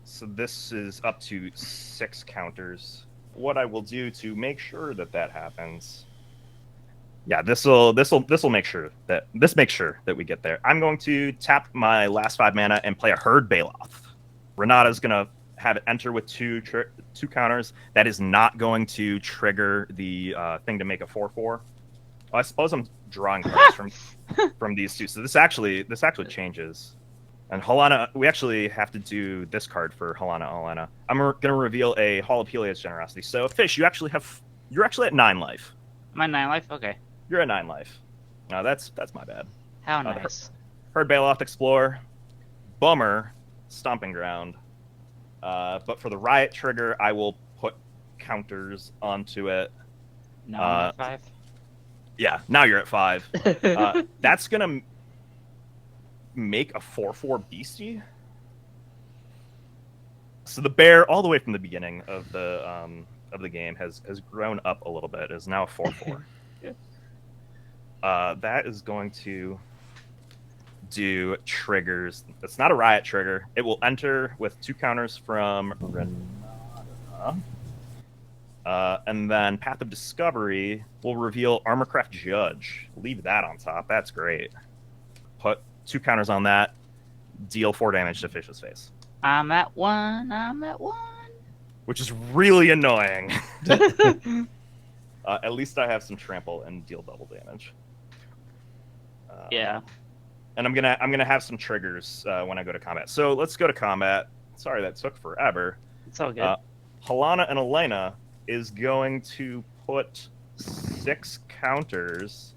C: So this is up to 6 counters. What I will do to make sure that that happens. Yeah, this makes sure that we get there. I'm going to tap my last 5 mana and play a Herd Baloth. Renata's gonna have it enter with 2 counters. That is not going to trigger the thing to make a 4/4. Well, I suppose I'm drawing cards from these 2. So this actually changes. And Halana, we actually have to do this card for Halana Elena. I'm going to reveal a Hall of Helios Generosity. So Fish, you're actually at 9 life.
B: Am I 9 life? Okay.
C: You're at 9 life. No, that's my bad.
B: How nice.
C: Herd Baloth Explore. Bummer. Stomping Ground. But for the Riot trigger, I will put counters onto it.
B: Now I'm at 5.
C: Yeah, now you're at 5. That's going to make a 4/4 beastie. So the bear, all the way from the beginning of the game, has grown up a little bit. Is now a 4/4. That is going to do triggers. It's not a Riot trigger. It will enter with 2 counters from Renata. And then Path of Discovery will reveal Armorcraft Judge. Leave that on top. That's great. Put 2 counters on that. Deal 4 damage to Fish's face.
B: I'm at 1.
C: Which is really annoying. At least I have some trample and deal double damage.
B: Yeah.
C: And I'm gonna have some triggers when I go to combat. So let's go to combat. Sorry that took forever.
B: It's all good.
C: Halana and Elena is going to put 6 counters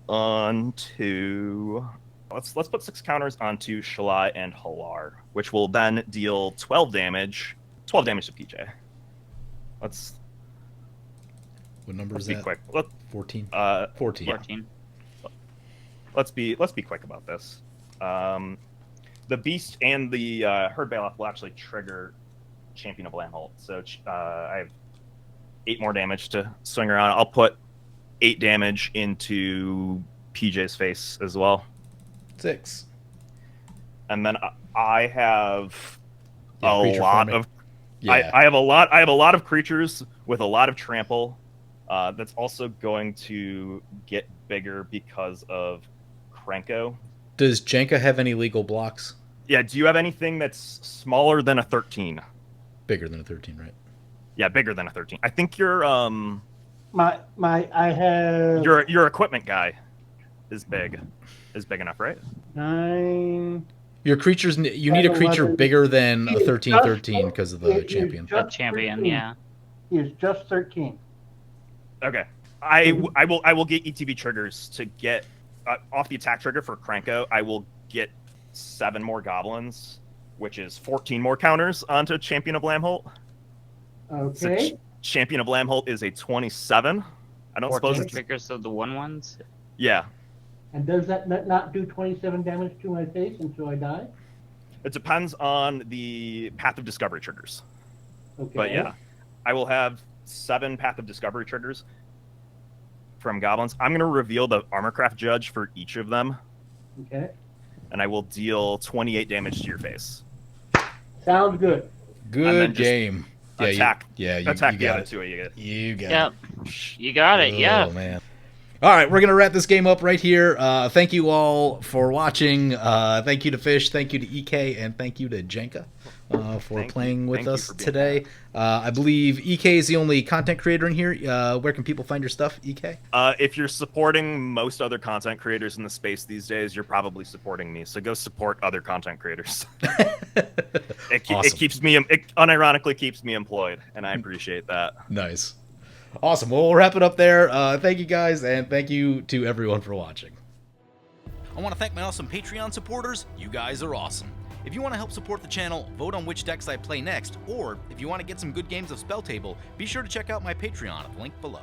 C: onto. Let's put 6 counters onto Shalia and Halar, which will then deal 12 damage. 12 damage to PJ. What
A: number is
C: be
A: that?
C: Quick.
A: 14.
B: 14.
C: Yeah. Let's be quick about this. The Beast and the Herd Baloth will actually trigger Champion of Lamholt. So I have 8 more damage to swing around. I'll put 8 damage into PJ's face as well.
A: 6.
C: And then I have a
A: creature
C: lot
A: farming.
C: of.
A: Yeah.
C: I have a lot of creatures with a lot of trample. That's also going to get bigger because of Krenko.
A: Does Jenka have any legal blocks?
C: Yeah. Do you have anything that's smaller than a 13?
A: Bigger than a 13, right?
C: Yeah, bigger than a 13. I think your
D: I have
C: your equipment guy is big enough, right?
D: 9,
A: Your creatures, you need a creature
D: 11.
A: bigger than a
D: He is
A: 13/13
D: just-
A: because of
D: he
A: the
D: is
A: champion.
B: The
D: just
B: champion,
D: 13.
B: yeah.
D: He is just 13.
C: Okay. I will get ETB triggers to get off the attack trigger for Kranko. I will get 7 more goblins, which is 14 more counters onto Champion of Lamholt.
D: Okay.
C: So Champion of Lamholt is a 27. I don't
B: 14
C: suppose it's...
B: triggers of the 1/1s.
C: Yeah.
D: And does that not do 27 damage to my face until I die?
C: It depends on the Path of Discovery triggers.
D: Okay.
C: But yeah, I will have 7 Path of Discovery triggers from goblins. I'm going to reveal the Armorcraft Judge for each of them,
D: Okay.
C: and I will deal 28 damage to your face.
D: Sounds good.
A: Good game.
C: Attack.
A: You
C: Attack the
A: got
C: other
A: it.
C: two. You get it.
A: You got
B: Yep.
A: it.
B: You got it, yeah.
A: Oh, man. All right, we're going to wrap this game up right here. Thank you all for watching. Thank you to Fish, thank you to EK, and thank you to Jenka for playing with us today. I believe EK is the only content creator in here. Where can people find your stuff, EK?
C: If you're supporting most other content creators in the space these days, you're probably supporting me. So go support other content creators.
A: Awesome.
C: It keeps me, it unironically keeps me employed, and I appreciate that.
A: Nice. Awesome. Well, we'll wrap it up there. Thank you guys, and thank you to everyone for watching. I want to thank my awesome Patreon supporters. You guys are awesome. If you want to help support the channel, vote on which decks I play next, or if you want to get some good games of Spell Table, be sure to check out my Patreon at the link below.